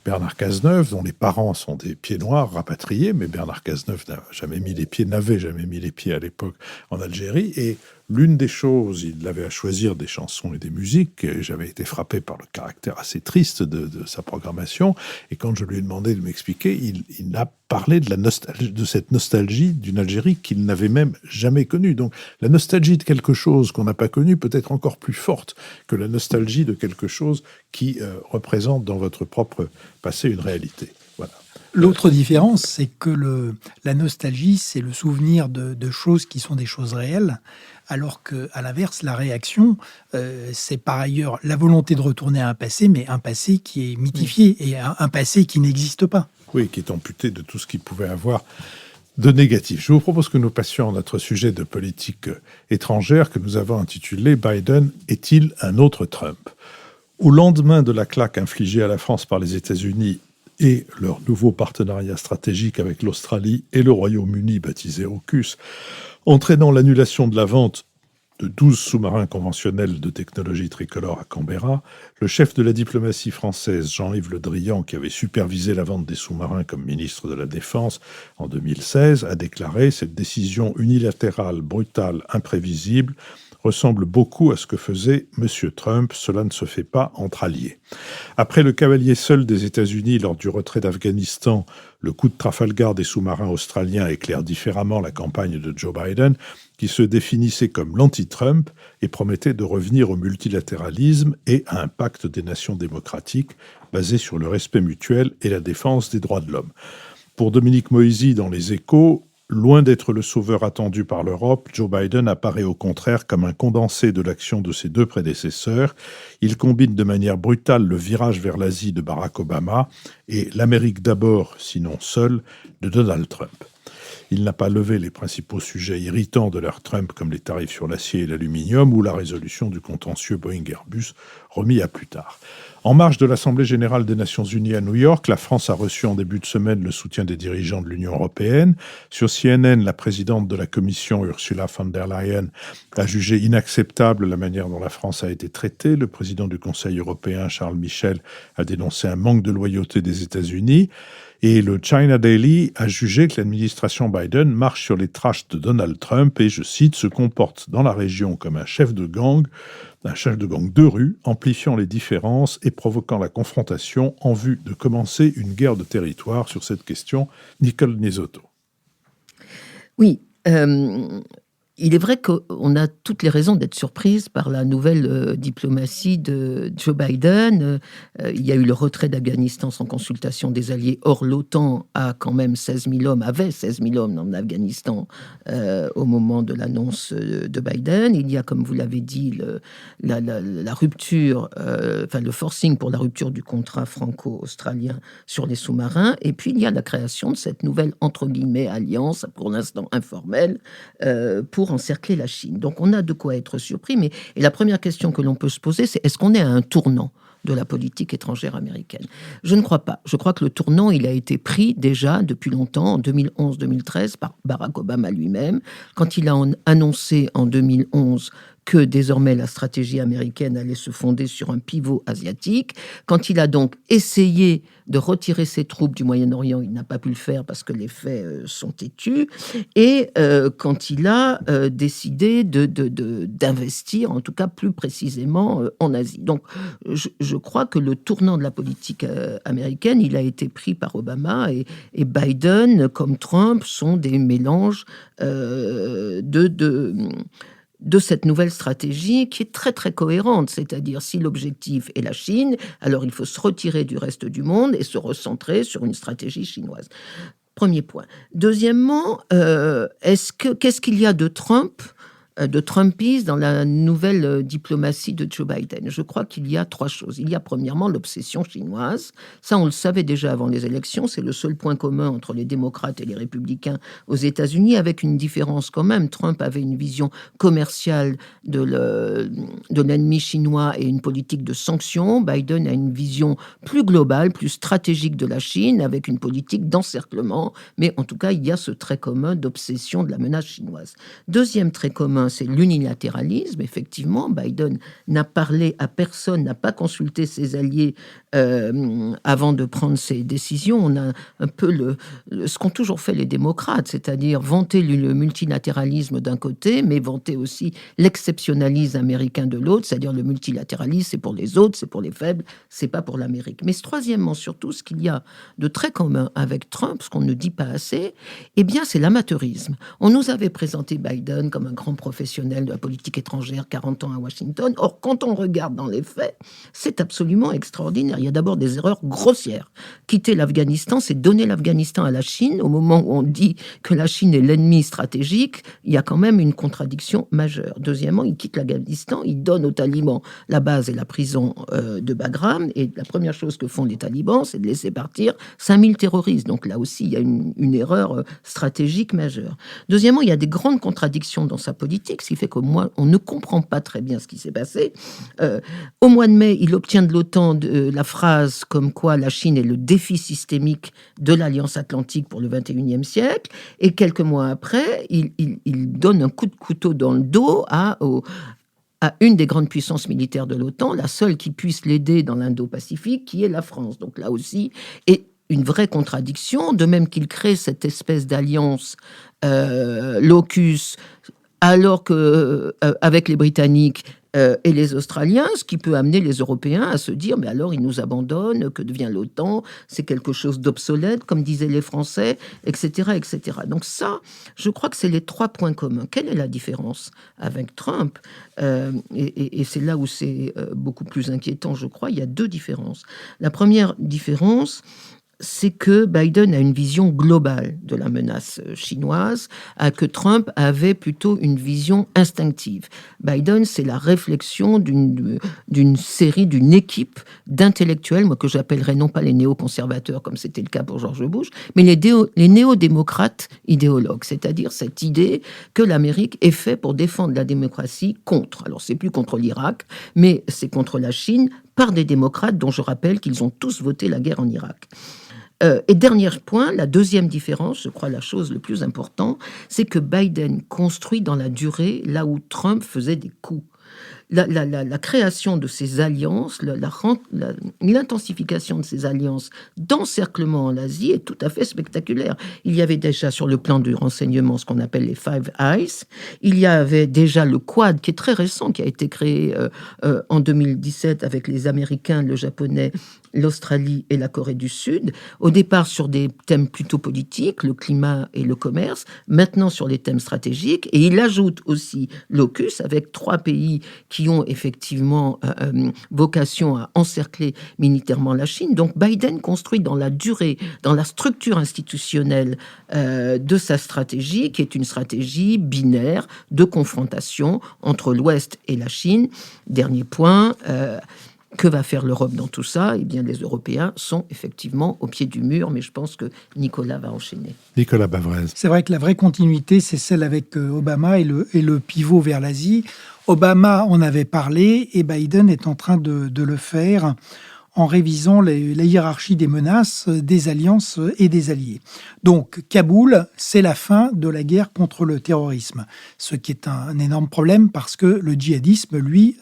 Bernard Cazeneuve, dont les parents sont des pieds noirs rapatriés, mais Bernard Cazeneuve n'avait jamais mis les pieds à l'époque en Algérie, et l'une des choses, il avait à choisir des chansons et des musiques, et j'avais été frappé par le caractère assez triste de sa programmation, et quand je lui ai demandé de m'expliquer, il a parlé de cette nostalgie d'une Algérie qu'il n'avait même jamais connue. Donc la nostalgie de quelque chose qu'on n'a pas connu peut être encore plus forte que la nostalgie de quelque chose qui représente dans votre propre passé une réalité. Voilà. L'autre différence, c'est que la nostalgie, c'est le souvenir de choses qui sont des choses réelles, alors qu'à l'inverse, la réaction, c'est par ailleurs la volonté de retourner à un passé, mais un passé qui est mythifié, et un passé qui n'existe pas. Oui, qui est amputé de tout ce qu'il pouvait avoir de négatif. Je vous propose que nous passions à notre sujet de politique étrangère que nous avons intitulé « Biden est-il un autre Trump ?» Au lendemain de la claque infligée à la France par les États-Unis et leur nouveau partenariat stratégique avec l'Australie et le Royaume-Uni baptisé AUKUS, entraînant l'annulation de la vente de 12 sous-marins conventionnels de technologie tricolore à Canberra, le chef de la diplomatie française, Jean-Yves Le Drian, qui avait supervisé la vente des sous-marins comme ministre de la Défense en 2016, a déclaré « Cette décision unilatérale, brutale, imprévisible ressemble beaucoup à ce que faisait M. Trump. Cela ne se fait pas entre alliés. » Après le cavalier seul des États-Unis lors du retrait d'Afghanistan, le coup de Trafalgar des sous-marins australiens éclaire différemment la campagne de Joe Biden, qui se définissait comme l'anti-Trump et promettait de revenir au multilatéralisme et à un pacte des nations démocratiques basé sur le respect mutuel et la défense des droits de l'homme. Pour Dominique Moisy, dans Les Échos, loin d'être le sauveur attendu par l'Europe, Joe Biden apparaît au contraire comme un condensé de l'action de ses deux prédécesseurs. Il combine de manière brutale le virage vers l'Asie de Barack Obama et l'Amérique d'abord, sinon seule, de Donald Trump. Il n'a pas levé les principaux sujets irritants de l'ère Trump comme les tarifs sur l'acier et l'aluminium ou la résolution du contentieux Boeing-Airbus remis à plus tard. En marge de l'Assemblée générale des Nations unies à New York, la France a reçu en début de semaine le soutien des dirigeants de l'Union européenne. Sur CNN, la présidente de la Commission, Ursula von der Leyen, a jugé inacceptable la manière dont la France a été traitée. Le président du Conseil européen, Charles Michel, a dénoncé un manque de loyauté des États-Unis. Et le China Daily a jugé que l'administration Biden marche sur les traces de Donald Trump et, je cite, se comporte dans la région comme un chef de gang d'un chef de gang de rue, amplifiant les différences et provoquant la confrontation en vue de commencer une guerre de territoire sur cette question. Nicole Niesotto. Oui, il est vrai qu'on a toutes les raisons d'être surprise par la nouvelle diplomatie de Joe Biden. Il y a eu le retrait d'Afghanistan sans consultation des alliés. Or, l'OTAN a quand même 16 000 hommes, avait 16 000 hommes en Afghanistan au moment de l'annonce de Biden. Il y a, comme vous l'avez dit, la rupture, le forcing pour la rupture du contrat franco-australien sur les sous-marins. Et puis, il y a la création de cette nouvelle, entre guillemets, alliance, pour l'instant informelle, pour encercler la Chine. Donc on a de quoi être surpris, et la première question que l'on peut se poser, c'est est-ce qu'on est à un tournant de la politique étrangère américaine? Je ne crois pas. Je crois que le tournant, il a été pris déjà depuis longtemps, en 2011-2013, par Barack Obama lui-même, quand il a annoncé en 2011 que désormais la stratégie américaine allait se fonder sur un pivot asiatique. Quand il a donc essayé de retirer ses troupes du Moyen-Orient, il n'a pas pu le faire parce que les faits sont têtus. Et quand il a décidé d'investir, en tout cas plus précisément en Asie. Donc je crois que le tournant de la politique américaine, il a été pris par Obama, et Biden, comme Trump, sont des mélanges de cette nouvelle stratégie qui est très très cohérente, c'est-à-dire si l'objectif est la Chine, alors il faut se retirer du reste du monde et se recentrer sur une stratégie chinoise. Premier point. Deuxièmement, qu'est-ce qu'il y a de Trumpiste dans la nouvelle diplomatie de Joe Biden? Je crois qu'il y a trois choses. Il y a premièrement l'obsession chinoise. Ça, on le savait déjà avant les élections. C'est le seul point commun entre les démocrates et les républicains aux États-Unis, avec une différence quand même. Trump avait une vision commerciale de l'ennemi chinois et une politique de sanctions. Biden a une vision plus globale, plus stratégique de la Chine, avec une politique d'encerclement. Mais en tout cas, il y a ce trait commun d'obsession de la menace chinoise. Deuxième trait commun, c'est l'unilatéralisme. Effectivement, Biden n'a parlé à personne, n'a pas consulté ses alliés avant de prendre ses décisions. On a un peu ce qu'ont toujours fait les démocrates, c'est-à-dire vanter le multilatéralisme d'un côté, mais vanter aussi l'exceptionnalisme américain de l'autre, c'est-à-dire le multilatéralisme, c'est pour les autres, c'est pour les faibles, c'est pas pour l'Amérique. Mais troisièmement, surtout, ce qu'il y a de très commun avec Trump, ce qu'on ne dit pas assez, eh bien, c'est l'amateurisme. On nous avait présenté Biden comme un grand professionnel de la politique étrangère, 40 ans à Washington. Or, quand on regarde dans les faits, c'est absolument extraordinaire. Il y a d'abord des erreurs grossières. Quitter l'Afghanistan, c'est donner l'Afghanistan à la Chine. Au moment où on dit que la Chine est l'ennemi stratégique, il y a quand même une contradiction majeure. Deuxièmement, il quitte l'Afghanistan, il donne aux talibans la base et la prison de Bagram, et la première chose que font les talibans, c'est de laisser partir 5000 terroristes. Donc là aussi, il y a une erreur stratégique majeure. Deuxièmement, il y a des grandes contradictions dans sa politique, ce qui fait on ne comprend pas très bien ce qui s'est passé. Au mois de mai, il obtient de l'OTAN la phrase comme quoi la Chine est le défi systémique de l'Alliance Atlantique pour le XXIe siècle, et quelques mois après, il donne un coup de couteau dans le dos à une des grandes puissances militaires de l'OTAN, la seule qui puisse l'aider dans l'Indo-Pacifique, qui est la France. Donc là aussi, et une vraie contradiction, de même qu'il crée cette espèce d'alliance locus, alors que avec les Britanniques et les Australiens, ce qui peut amener les Européens à se dire mais alors ils nous abandonnent, que devient l'OTAN, c'est quelque chose d'obsolète, comme disaient les Français, etc., etc. Donc ça, je crois que c'est les trois points communs. Quelle est la différence avec Trump? Et c'est là où c'est beaucoup plus inquiétant, je crois. Il y a deux différences. La première différence, c'est que Biden a une vision globale de la menace chinoise, que Trump avait plutôt une vision instinctive. Biden, c'est la réflexion d'une équipe d'intellectuels, moi que j'appellerais non pas les néoconservateurs comme c'était le cas pour George Bush, mais les néo-démocrates idéologues, c'est-à-dire cette idée que l'Amérique est faite pour défendre la démocratie contre, alors c'est plus contre l'Irak, mais c'est contre la Chine, par des démocrates dont je rappelle qu'ils ont tous voté la guerre en Irak. Et dernier point, la deuxième différence, je crois la chose le plus importante, c'est que Biden construit dans la durée là où Trump faisait des coups. la création de ces alliances, l'intensification de ces alliances d'encerclement en Asie est tout à fait spectaculaire. Il y avait déjà sur le plan du renseignement ce qu'on appelle les Five Eyes. Il y avait déjà le Quad qui est très récent, qui a été créé en 2017 avec les Américains, le Japonais, l'Australie et la Corée du Sud, au départ sur des thèmes plutôt politiques, le climat et le commerce, maintenant sur les thèmes stratégiques, et il ajoute aussi l'AUKUS avec 3 pays qui ont effectivement vocation à encercler militairement la Chine. Donc Biden construit dans la durée, dans la structure institutionnelle de sa stratégie, qui est une stratégie binaire de confrontation entre l'Ouest et la Chine. Dernier point, que va faire l'Europe dans tout ça ? Eh bien, les Européens sont effectivement au pied du mur, mais je pense que Nicolas va enchaîner. Nicolas Bavrez. C'est vrai que la vraie continuité, c'est celle avec Obama et le pivot vers l'Asie. Obama en avait parlé et Biden est en train de le faire en révisant la hiérarchie des menaces, des alliances et des alliés. Donc, Kaboul, c'est la fin de la guerre contre le terrorisme, ce qui est un énorme problème parce que le djihadisme, lui,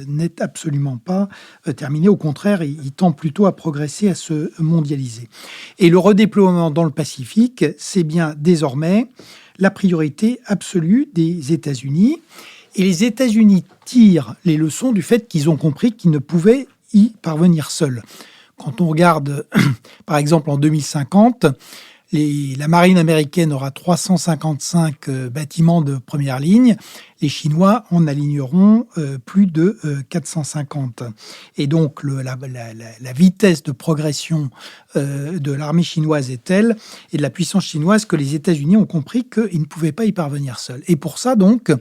n'est absolument pas terminé. Au contraire, il tend plutôt à progresser, à se mondialiser. Et le redéploiement dans le Pacifique, c'est bien désormais la priorité absolue des États-Unis. Et les États-Unis tirent les leçons du fait qu'ils ont compris qu'ils ne pouvaient y parvenir seuls. Quand on regarde, par exemple, en 2050, la marine américaine aura 355 bâtiments de première ligne. Les Chinois en aligneront plus de 450. Et donc, la vitesse de progression de l'armée chinoise est telle, et de la puissance chinoise, que les États-Unis ont compris qu'ils ne pouvaient pas y parvenir seuls. Et pour ça, donc,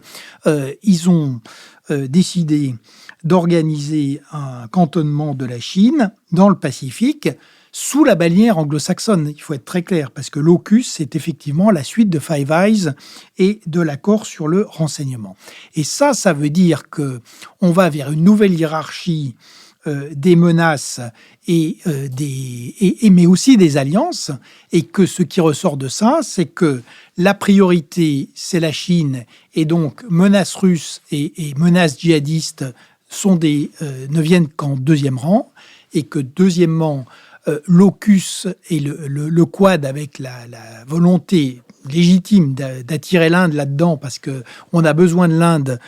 ils ont décidé d'organiser un cantonnement de la Chine dans le Pacifique sous la bannière anglo-saxonne. Il faut être très clair, parce que l'AUKUS, c'est effectivement la suite de Five Eyes et de l'accord sur le renseignement. Et ça veut dire qu'on va vers une nouvelle hiérarchie des menaces mais aussi des alliances, et que ce qui ressort de ça, c'est que la priorité, c'est la Chine, et donc menaces russes et menaces djihadistes ne viennent qu'en deuxième rang, et que deuxièmement, l'AUKUS et le Quad, avec la volonté légitime d'attirer l'Inde là-dedans, parce qu'on a besoin de l'Inde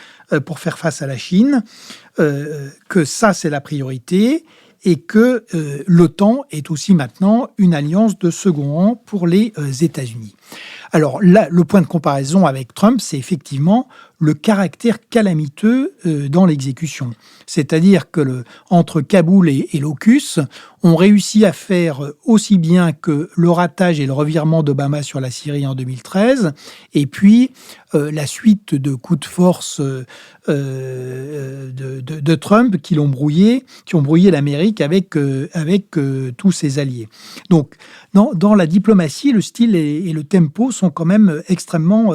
pour faire face à la Chine, que ça, c'est la priorité, et que l'OTAN est aussi maintenant une alliance de second rang pour les États-Unis. Alors là, le point de comparaison avec Trump, c'est effectivement le caractère calamiteux dans l'exécution. C'est-à-dire que entre Kaboul et l'AUKUS, on réussit à faire aussi bien que le ratage et le revirement d'Obama sur la Syrie en 2013, et puis la suite de coups de force de Trump qui ont brouillé l'Amérique avec tous ses alliés. Donc, dans la diplomatie, le style et le tempo sont quand même extrêmement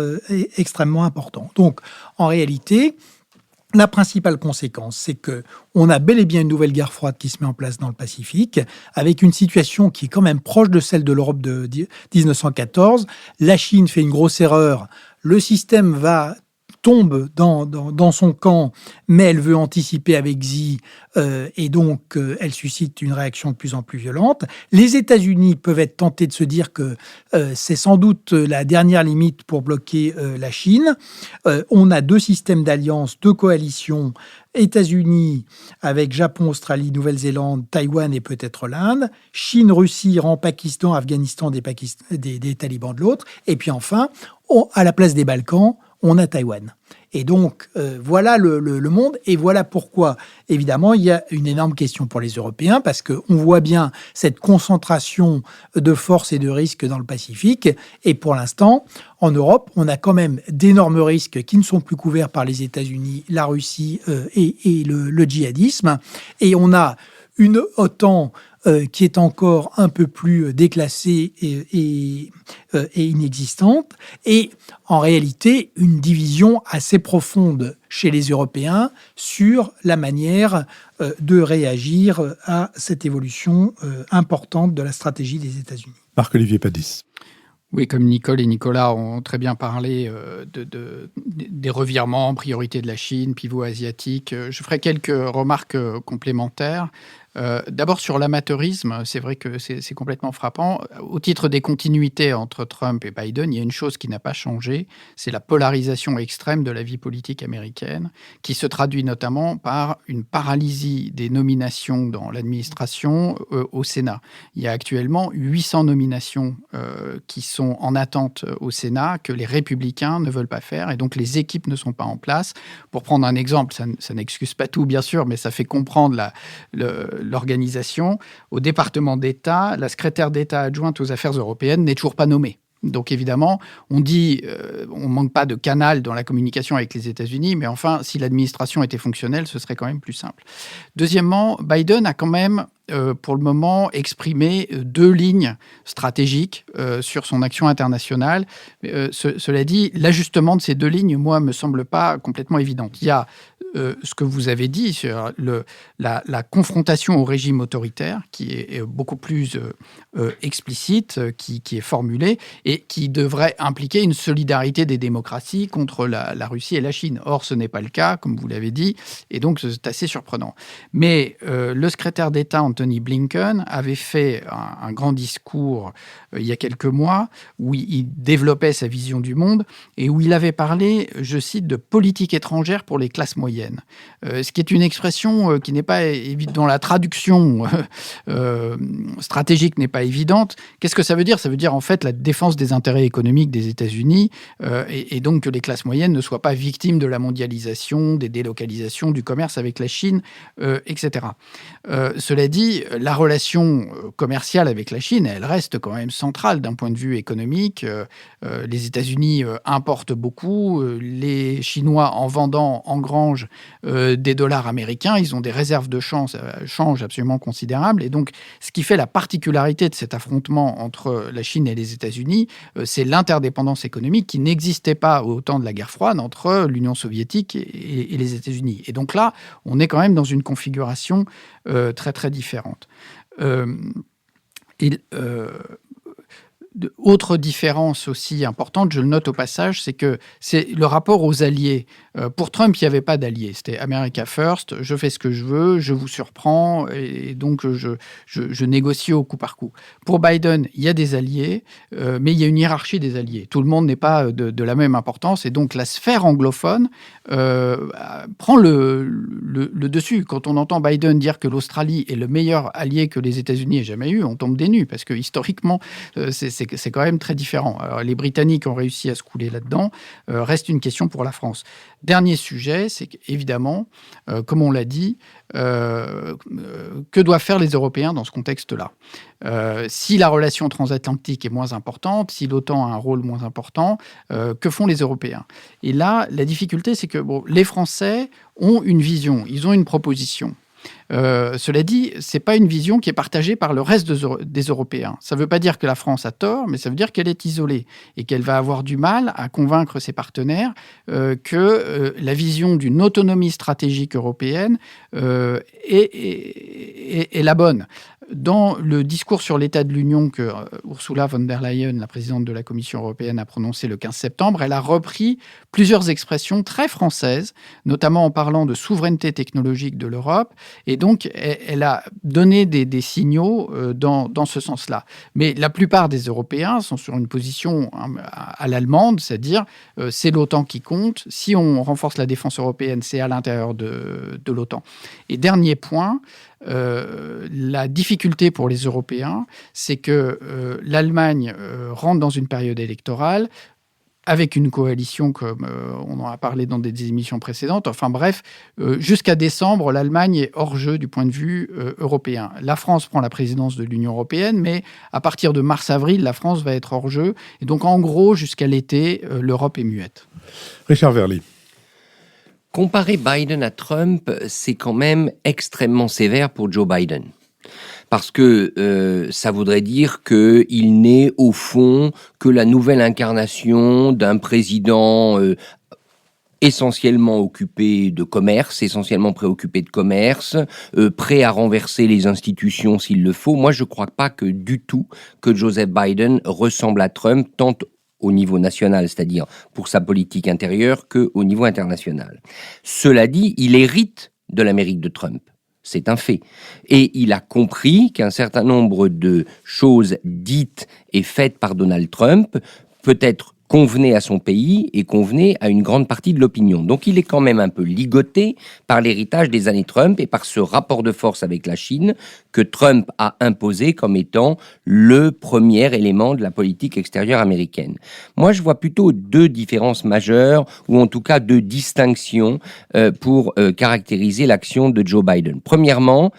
importants. Donc, en réalité, la principale conséquence, c'est que on a bel et bien une nouvelle guerre froide qui se met en place dans le Pacifique, avec une situation qui est quand même proche de celle de l'Europe de 1914. La Chine fait une grosse erreur, le système tombe dans son camp, mais elle veut anticiper avec Xi, et donc elle suscite une réaction de plus en plus violente. Les États-Unis peuvent être tentés de se dire que c'est sans doute la dernière limite pour bloquer la Chine. On a 2 systèmes d'alliance, 2 coalitions, États-Unis avec Japon, Australie, Nouvelle-Zélande, Taïwan et peut-être l'Inde, Chine, Russie, Iran, Pakistan, Afghanistan, des talibans de l'autre, et puis enfin, à la place des Balkans, on a Taïwan. Et donc, voilà le monde, et voilà pourquoi, évidemment, il y a une énorme question pour les Européens, parce qu'on voit bien cette concentration de forces et de risques dans le Pacifique, et pour l'instant, en Europe, on a quand même d'énormes risques qui ne sont plus couverts par les États-Unis, la Russie et le djihadisme, et on a une OTAN qui est encore un peu plus déclassée et inexistante, et en réalité une division assez profonde chez les Européens sur la manière de réagir à cette évolution importante de la stratégie des États-Unis. Marc-Olivier Padis. Oui, comme Nicole et Nicolas ont très bien parlé des revirements en priorité de la Chine, pivot asiatique, je ferai quelques remarques complémentaires. D'abord sur l'amateurisme, c'est vrai que c'est complètement frappant. Au titre des continuités entre Trump et Biden, il y a une chose qui n'a pas changé, c'est la polarisation extrême de la vie politique américaine, qui se traduit notamment par une paralysie des nominations dans l'administration au Sénat. Il y a actuellement 800 nominations qui sont en attente au Sénat, que les républicains ne veulent pas faire, et donc les équipes ne sont pas en place. Pour prendre un exemple, ça n'excuse pas tout bien sûr, mais ça fait comprendre l'organisation. Au département d'État, la secrétaire d'État adjointe aux affaires européennes n'est toujours pas nommée. Donc évidemment, on dit on manque pas de canal dans la communication avec les États-Unis, mais enfin, si l'administration était fonctionnelle, ce serait quand même plus simple. Deuxièmement, Biden a quand même pour le moment exprimé 2 lignes stratégiques sur son action internationale. Cela dit, l'ajustement de ces 2 lignes, moi, me semble pas complètement évident. Il y a ce que vous avez dit sur la confrontation au régime autoritaire, qui est beaucoup plus explicite, qui est formulée, et qui devrait impliquer une solidarité des démocraties contre la Russie et la Chine. Or, ce n'est pas le cas, comme vous l'avez dit, et donc c'est assez surprenant. Mais le secrétaire d'État Anthony Blinken avait fait un grand discours il y a quelques mois où il développait sa vision du monde et où il avait parlé, je cite, de politique étrangère pour les classes moyennes. Ce qui est une expression qui n'est pas évidente, dont la traduction stratégique n'est pas évidente. Qu'est-ce que ça veut dire ? Ça veut dire en fait la défense des intérêts économiques des États-Unis et donc que les classes moyennes ne soient pas victimes de la mondialisation, des délocalisations, du commerce avec la Chine, etc. Cela dit, la relation commerciale avec la Chine, elle reste quand même centrale d'un point de vue économique. Les États-Unis importent beaucoup. Les Chinois, en vendant, engrangent des dollars américains. Ils ont des réserves de change absolument considérables. Et donc, ce qui fait la particularité de cet affrontement entre la Chine et les États-Unis, c'est l'interdépendance économique qui n'existait pas au temps de la guerre froide entre l'Union soviétique et les États-Unis. Et donc là, on est quand même dans une configuration très, très différente. Autre différence aussi importante, je le note au passage, c'est que c'est le rapport aux alliés. Pour Trump, il n'y avait pas d'alliés. C'était America First, je fais ce que je veux, je vous surprends, et donc je négocie au coup par coup. Pour Biden, il y a des alliés, mais il y a une hiérarchie des alliés. Tout le monde n'est pas de la même importance, et donc la sphère anglophone prend le dessus. Quand on entend Biden dire que l'Australie est le meilleur allié que les États-Unis aient jamais eu, on tombe des nues, parce que historiquement, c'est quand même très différent. Alors, les Britanniques ont réussi à se couler là-dedans. Reste une question pour la France. Dernier sujet, c'est qu'évidemment, comme on l'a dit, que doivent faire les Européens dans ce contexte-là ? Si la relation transatlantique est moins importante, si l'OTAN a un rôle moins important, que font les Européens ? Et là, la difficulté, c'est que les Français ont une vision, ils ont une proposition. Cela dit, ce n'est pas une vision qui est partagée par le reste des Européens. Ça ne veut pas dire que la France a tort, mais ça veut dire qu'elle est isolée et qu'elle va avoir du mal à convaincre ses partenaires que la vision d'une autonomie stratégique européenne est la bonne. Dans le discours sur l'état de l'Union que Ursula von der Leyen, la présidente de la Commission européenne, a prononcé le 15 septembre, elle a repris plusieurs expressions très françaises, notamment en parlant de souveraineté technologique de l'Europe. Et donc, elle a donné des signaux dans ce sens-là. Mais la plupart des Européens sont sur une position à l'allemande, c'est-à-dire c'est l'OTAN qui compte. Si on renforce la défense européenne, c'est à l'intérieur de l'OTAN. Et dernier point, la difficulté pour les Européens, c'est que l'Allemagne rentre dans une période électorale avec une coalition, comme on en a parlé dans des émissions précédentes. Enfin bref, jusqu'à décembre, l'Allemagne est hors jeu du point de vue européen. La France prend la présidence de l'Union européenne, mais à partir de mars-avril, la France va être hors jeu. Et donc en gros, jusqu'à l'été, l'Europe est muette. Richard Verly. Comparer Biden à Trump, c'est quand même extrêmement sévère pour Joe Biden. Parce que ça voudrait dire qu'il n'est au fond que la nouvelle incarnation d'un président essentiellement occupé de commerce, essentiellement préoccupé de commerce, prêt à renverser les institutions s'il le faut. Moi, je ne crois pas que du tout que Joseph Biden ressemble à Trump, tant au niveau national, c'est-à-dire pour sa politique intérieure, qu'au niveau international. Cela dit, il hérite de l'Amérique de Trump. C'est un fait. Et il a compris qu'un certain nombre de choses dites et faites par Donald Trump peut-être convenaient à son pays et convenaient à une grande partie de l'opinion. Donc il est quand même un peu ligoté par l'héritage des années Trump et par ce rapport de force avec la Chine que Trump a imposé comme étant le premier élément de la politique extérieure américaine. Moi, je vois plutôt deux différences majeures, ou en tout cas deux distinctions pour caractériser l'action de Joe Biden. Premièrement,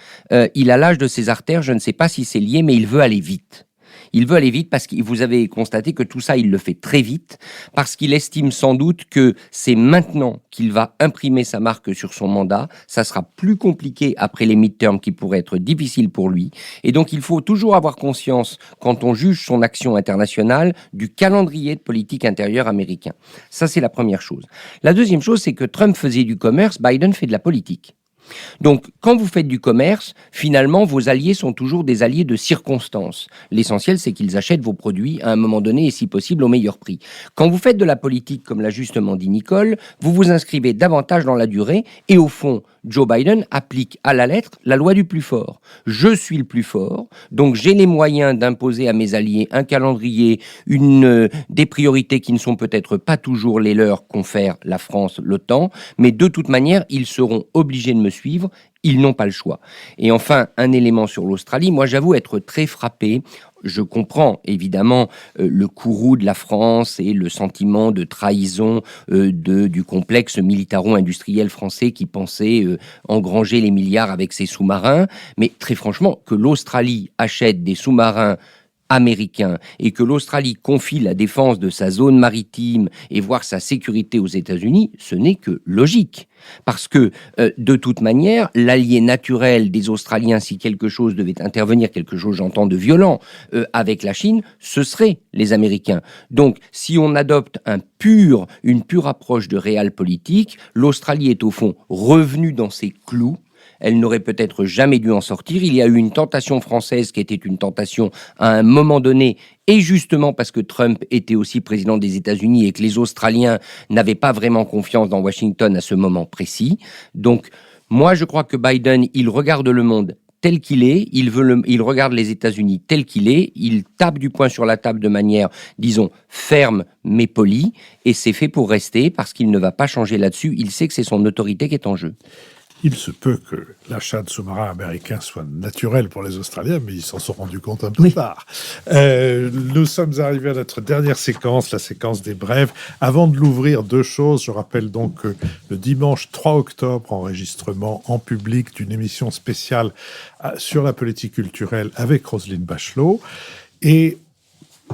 il a l'âge de ses artères, je ne sais pas si c'est lié, mais il veut aller vite. Il veut aller vite parce que vous avez constaté que tout ça, il le fait très vite, parce qu'il estime sans doute que c'est maintenant qu'il va imprimer sa marque sur son mandat. Ça sera plus compliqué après les midterms qui pourraient être difficiles pour lui. Et donc, il faut toujours avoir conscience, quand on juge son action internationale, du calendrier de politique intérieure américain. Ça, c'est la première chose. La deuxième chose, c'est que Trump faisait du commerce, Biden fait de la politique. Donc, quand vous faites du commerce, finalement, vos alliés sont toujours des alliés de circonstance. L'essentiel, c'est qu'ils achètent vos produits à un moment donné et, si possible, au meilleur prix. Quand vous faites de la politique, comme l'a justement dit Nicole, vous vous inscrivez davantage dans la durée et, au fond, Joe Biden applique à la lettre la loi du plus fort. Je suis le plus fort, donc j'ai les moyens d'imposer à mes alliés un calendrier, des priorités qui ne sont peut-être pas toujours les leurs, confère la France, l'OTAN, mais de toute manière, ils seront obligés de me suivre. Ils n'ont pas le choix. Et enfin, un élément sur l'Australie. Moi, j'avoue être très frappé. Je comprends évidemment le courroux de la France et le sentiment de trahison du complexe militaro-industriel français qui pensait engranger les milliards avec ses sous-marins. Mais très franchement, que l'Australie achète des sous-marins américain et que l'Australie confie la défense de sa zone maritime et voire sa sécurité aux États-Unis, ce n'est que logique. Parce que, de toute manière, l'allié naturel des Australiens, si quelque chose devait intervenir, quelque chose, j'entends, de violent avec la Chine, ce seraient les Américains. Donc, si on adopte une pure approche de réel politique, l'Australie est au fond revenue dans ses clous. Elle n'aurait peut-être jamais dû en sortir. Il y a eu une tentation française qui était une tentation à un moment donné, et justement parce que Trump était aussi président des États-Unis et que les Australiens n'avaient pas vraiment confiance dans Washington à ce moment précis. Donc, moi, je crois que Biden, il regarde le monde tel qu'il est, il regarde les États-Unis tel qu'il est, il tape du poing sur la table de manière, disons, ferme mais polie, et c'est fait pour rester parce qu'il ne va pas changer là-dessus. Il sait que c'est son autorité qui est en jeu. Il se peut que l'achat de sous-marins américains soit naturel pour les Australiens, mais ils s'en sont rendus compte un peu tard. Nous sommes arrivés à notre dernière séquence, la séquence des brèves. Avant de l'ouvrir, deux choses. Je rappelle donc que le dimanche 3 octobre, enregistrement en public d'une émission spéciale sur la politique culturelle avec Roselyne Bachelot, et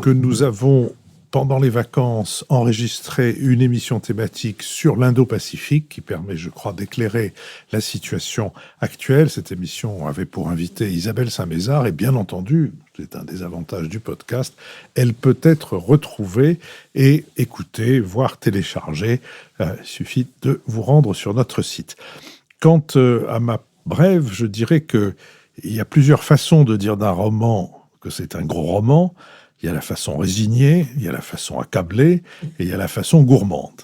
que nous avons, pendant les vacances, enregistré une émission thématique sur l'Indo-Pacifique qui permet, je crois, d'éclairer la situation actuelle. Cette émission avait pour invité Isabelle Saint-Mézard et bien entendu, c'est un des avantages du podcast, elle peut être retrouvée et écoutée, voire téléchargée. Il suffit de vous rendre sur notre site. Quant à ma brève, je dirais qu'il y a plusieurs façons de dire d'un roman que c'est un gros roman. Il y a la façon résignée, il y a la façon accablée et il y a la façon gourmande.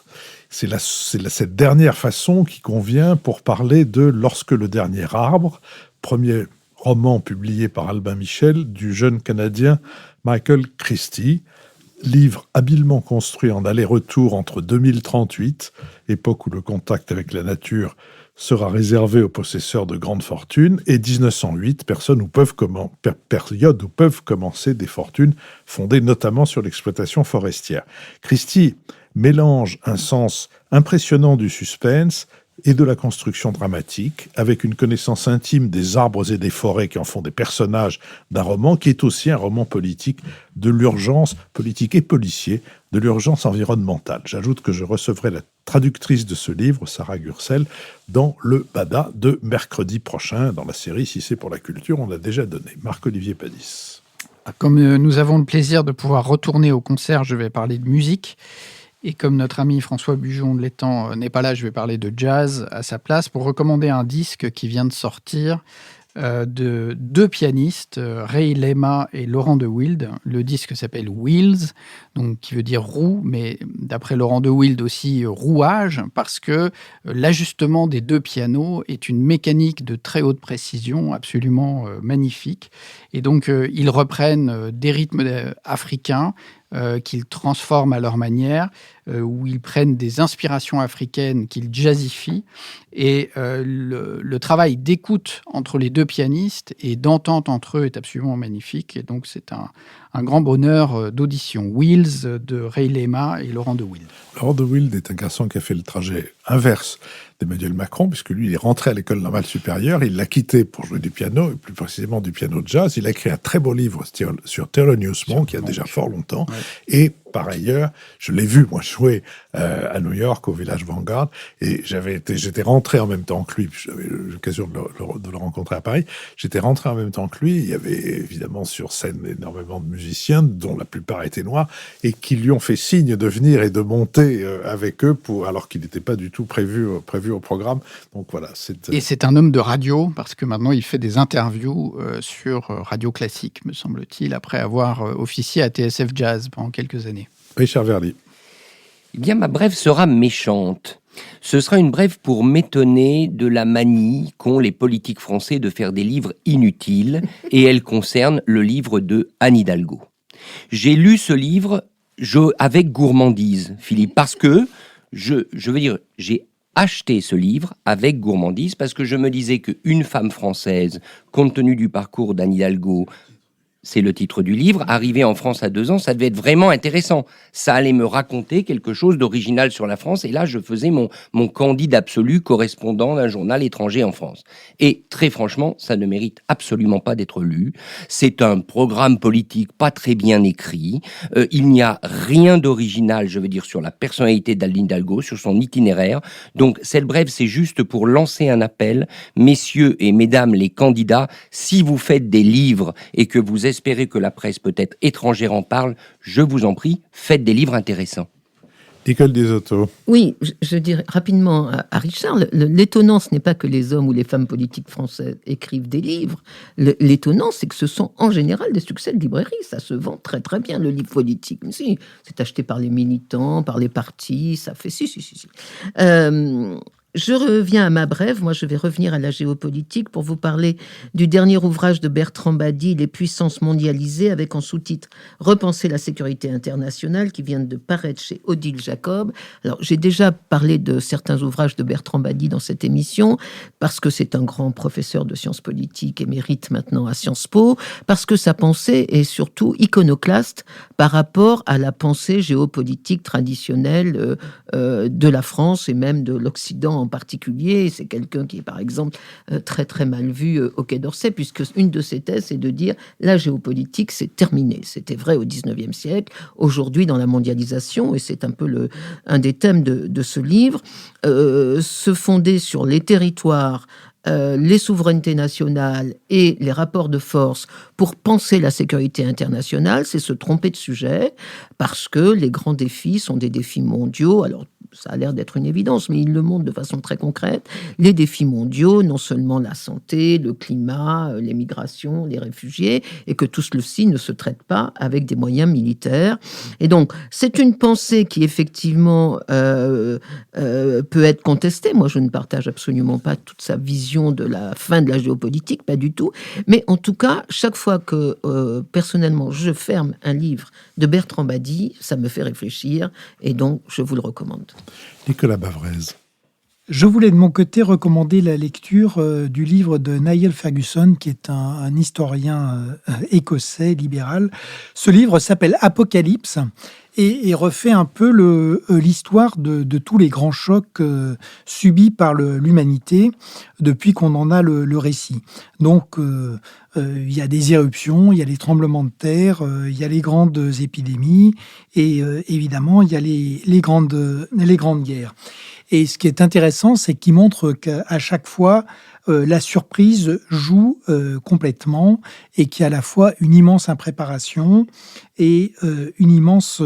C'est cette dernière façon qui convient pour parler de Lorsque le dernier arbre, premier roman publié par Albin Michel du jeune Canadien Michael Christie, livre habilement construit en aller-retour entre 2038, époque où le contact avec la nature sera réservé aux possesseurs de grandes fortunes, et 1908, période où peuvent commencer des fortunes fondées notamment sur l'exploitation forestière. Christie mélange un sens impressionnant du suspense et de la construction dramatique, avec une connaissance intime des arbres et des forêts qui en font des personnages d'un roman, qui est aussi un roman politique de l'urgence politique et policier, de l'urgence environnementale. J'ajoute que je recevrai la traductrice de ce livre, Sarah Gursel, dans le Bada de mercredi prochain, dans la série Si c'est pour la culture, on l'a déjà donné. Marc-Olivier Padis. Comme nous avons le plaisir de pouvoir retourner au concert, je vais parler de musique. Et comme notre ami François Bujon de l'Étang n'est pas là, je vais parler de jazz à sa place pour recommander un disque qui vient de sortir de deux pianistes, Ray Lema et Laurent de Wild. Le disque s'appelle Wheels, donc qui veut dire roue, mais d'après Laurent de Wild aussi rouage, parce que l'ajustement des deux pianos est une mécanique de très haute précision absolument magnifique. Et donc ils reprennent des rythmes africains qu'ils transforment à leur manière, où ils prennent des inspirations africaines qu'ils jazzifient. Et le travail d'écoute entre les deux pianistes et d'entente entre eux est absolument magnifique. Et donc, c'est un grand bonheur d'audition. Wheels de Ray Lema et Laurent de Wild. Laurent de Wild est un garçon qui a fait le trajet inverse d'Emmanuel Macron, puisque lui, il est rentré à l'école normale supérieure, il l'a quitté pour jouer du piano, et plus précisément du piano de jazz. Il a écrit un très beau livre sur Thelonious Monk, qui a déjà fort longtemps, et par ailleurs, je l'ai vu, moi, jouer à New York, au Village Vanguard, et j'étais rentré en même temps que lui, j'avais l'occasion de le rencontrer à Paris, j'étais rentré en même temps que lui, il y avait évidemment sur scène énormément de musiciens, dont la plupart étaient noirs, et qui lui ont fait signe de venir et de monter avec eux, alors qu'il n'était pas du tout prévu au programme. Donc voilà. Et c'est un homme de radio, parce que maintenant il fait des interviews sur Radio Classique, me semble-t-il, après avoir officié à TSF Jazz pendant quelques années. Richard Verly. Eh bien, ma brève sera méchante. Ce sera une brève pour m'étonner de la manie qu'ont les politiques français de faire des livres inutiles, et elle concerne le livre de Anne Hidalgo. J'ai lu ce livre avec gourmandise, Philippe, parce que je veux dire, j'ai acheté ce livre avec gourmandise parce que je me disais qu'une femme française, compte tenu du parcours d'Anne Hidalgo, c'est le titre du livre, arrivé en France à 2 ans, ça devait être vraiment intéressant. Ça allait me raconter quelque chose d'original sur la France, et là, je faisais mon Candide absolu correspondant d'un journal étranger en France. Et très franchement, ça ne mérite absolument pas d'être lu. C'est un programme politique pas très bien écrit. Il n'y a rien d'original, je veux dire, sur la personnalité d'Anne Hidalgo, sur son itinéraire. Donc, cette brève, c'est juste pour lancer un appel. Messieurs et mesdames les candidats, si vous faites des livres et que vous espérez que la presse peut-être étrangère en parle, je vous en prie, faites des livres intéressants. Nicole Desautos. Oui, je dirais rapidement à Richard, l'étonnant, ce n'est pas que les hommes ou les femmes politiques françaises écrivent des livres. L'étonnant, c'est que ce sont en général des succès de librairie. Ça se vend très très bien, le livre politique. Mais si, c'est acheté par les militants, par les partis, ça fait si. Je reviens à ma brève. Moi, je vais revenir à la géopolitique pour vous parler du dernier ouvrage de Bertrand Badi, Les puissances mondialisées, avec en sous-titre Repenser la sécurité internationale, qui vient de paraître chez Odile Jacob. Alors, j'ai déjà parlé de certains ouvrages de Bertrand Badi dans cette émission, parce que c'est un grand professeur de sciences politiques, émérite maintenant à Sciences Po, parce que sa pensée est surtout iconoclaste par rapport à la pensée géopolitique traditionnelle de la France et même de l'Occident en particulier. C'est quelqu'un qui est, par exemple, très très mal vu au Quai d'Orsay, puisque une de ses thèses, c'est de dire la géopolitique, c'est terminé. C'était vrai au 19e siècle. Aujourd'hui, dans la mondialisation, et c'est un peu un des thèmes de ce livre, se fonder sur les territoires, les souverainetés nationales et les rapports de force pour penser la sécurité internationale, c'est se tromper de sujet, parce que les grands défis sont des défis mondiaux. Alors, ça a l'air d'être une évidence, mais il le montre de façon très concrète. Les défis mondiaux, non seulement la santé, le climat, les migrations, les réfugiés, et que tout ceci ne se traite pas avec des moyens militaires. Et donc, c'est une pensée qui, effectivement, peut être contestée. Moi, je ne partage absolument pas toute sa vision de la fin de la géopolitique, pas du tout. Mais en tout cas, chaque fois que, personnellement, je ferme un livre de Bertrand Badi, ça me fait réfléchir, et donc, je vous le recommande. Nicolas Bavrez. Je voulais de mon côté recommander la lecture du livre de Niall Ferguson, qui est un historien écossais libéral. Ce livre s'appelle Apocalypse et refait un peu l'histoire de tous les grands chocs subis par l'humanité depuis qu'on en a le récit. Donc, il y a des éruptions, il y a les tremblements de terre, il y a les grandes épidémies et évidemment, il y a les grandes guerres. Et ce qui est intéressant, c'est qu'il montre qu'à chaque fois, la surprise joue complètement et qu'il y a à la fois une immense impréparation et une immense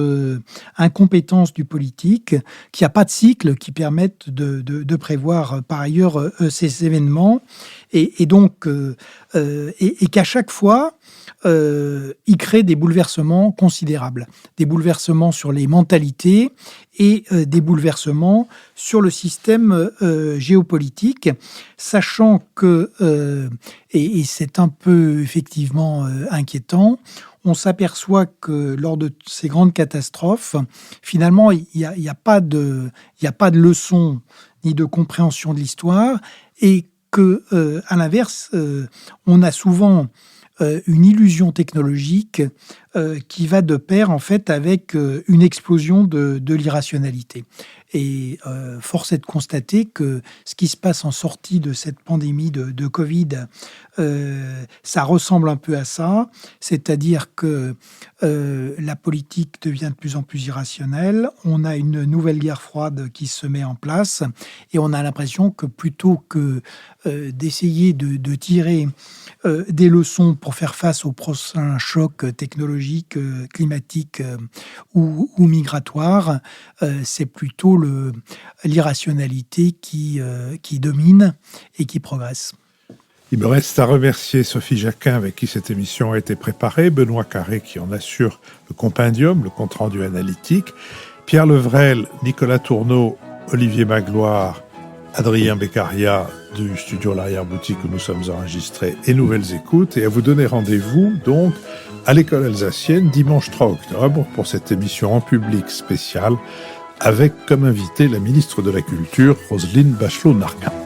incompétence du politique, qu'il n'y a pas de cycle qui permette de prévoir par ailleurs ces événements et donc qu'à chaque fois, il crée des bouleversements considérables, des bouleversements sur les mentalités et des bouleversements sur le système géopolitique, sachant que, et c'est un peu effectivement inquiétant, on s'aperçoit que lors de ces grandes catastrophes, finalement, il n'y a pas de leçon ni de compréhension de l'histoire, et que, à l'inverse, on a souvent une illusion technologique qui va de pair en fait avec une explosion de l'irrationalité. Et force est de constater que ce qui se passe en sortie de cette pandémie de Covid, ça ressemble un peu à ça, c'est-à-dire que la politique devient de plus en plus irrationnelle, on a une nouvelle guerre froide qui se met en place, et on a l'impression que plutôt que d'essayer de tirer des leçons pour faire face aux prochains chocs technologiques, climatiques ou migratoires, c'est plutôt l'irrationalité qui domine et qui progresse. Il me reste à remercier Sophie Jacquin avec qui cette émission a été préparée, Benoît Carré qui en assure le compendium, le compte-rendu analytique, Pierre Levrel, Nicolas Tourneau, Olivier Magloire, Adrien Beccaria du studio L'Arrière-Boutique où nous sommes enregistrés et Nouvelles Écoutes, et à vous donner rendez-vous donc à l'École alsacienne dimanche 3 octobre pour cette émission en public spéciale avec comme invitée la ministre de la Culture Roselyne Bachelot-Narquin.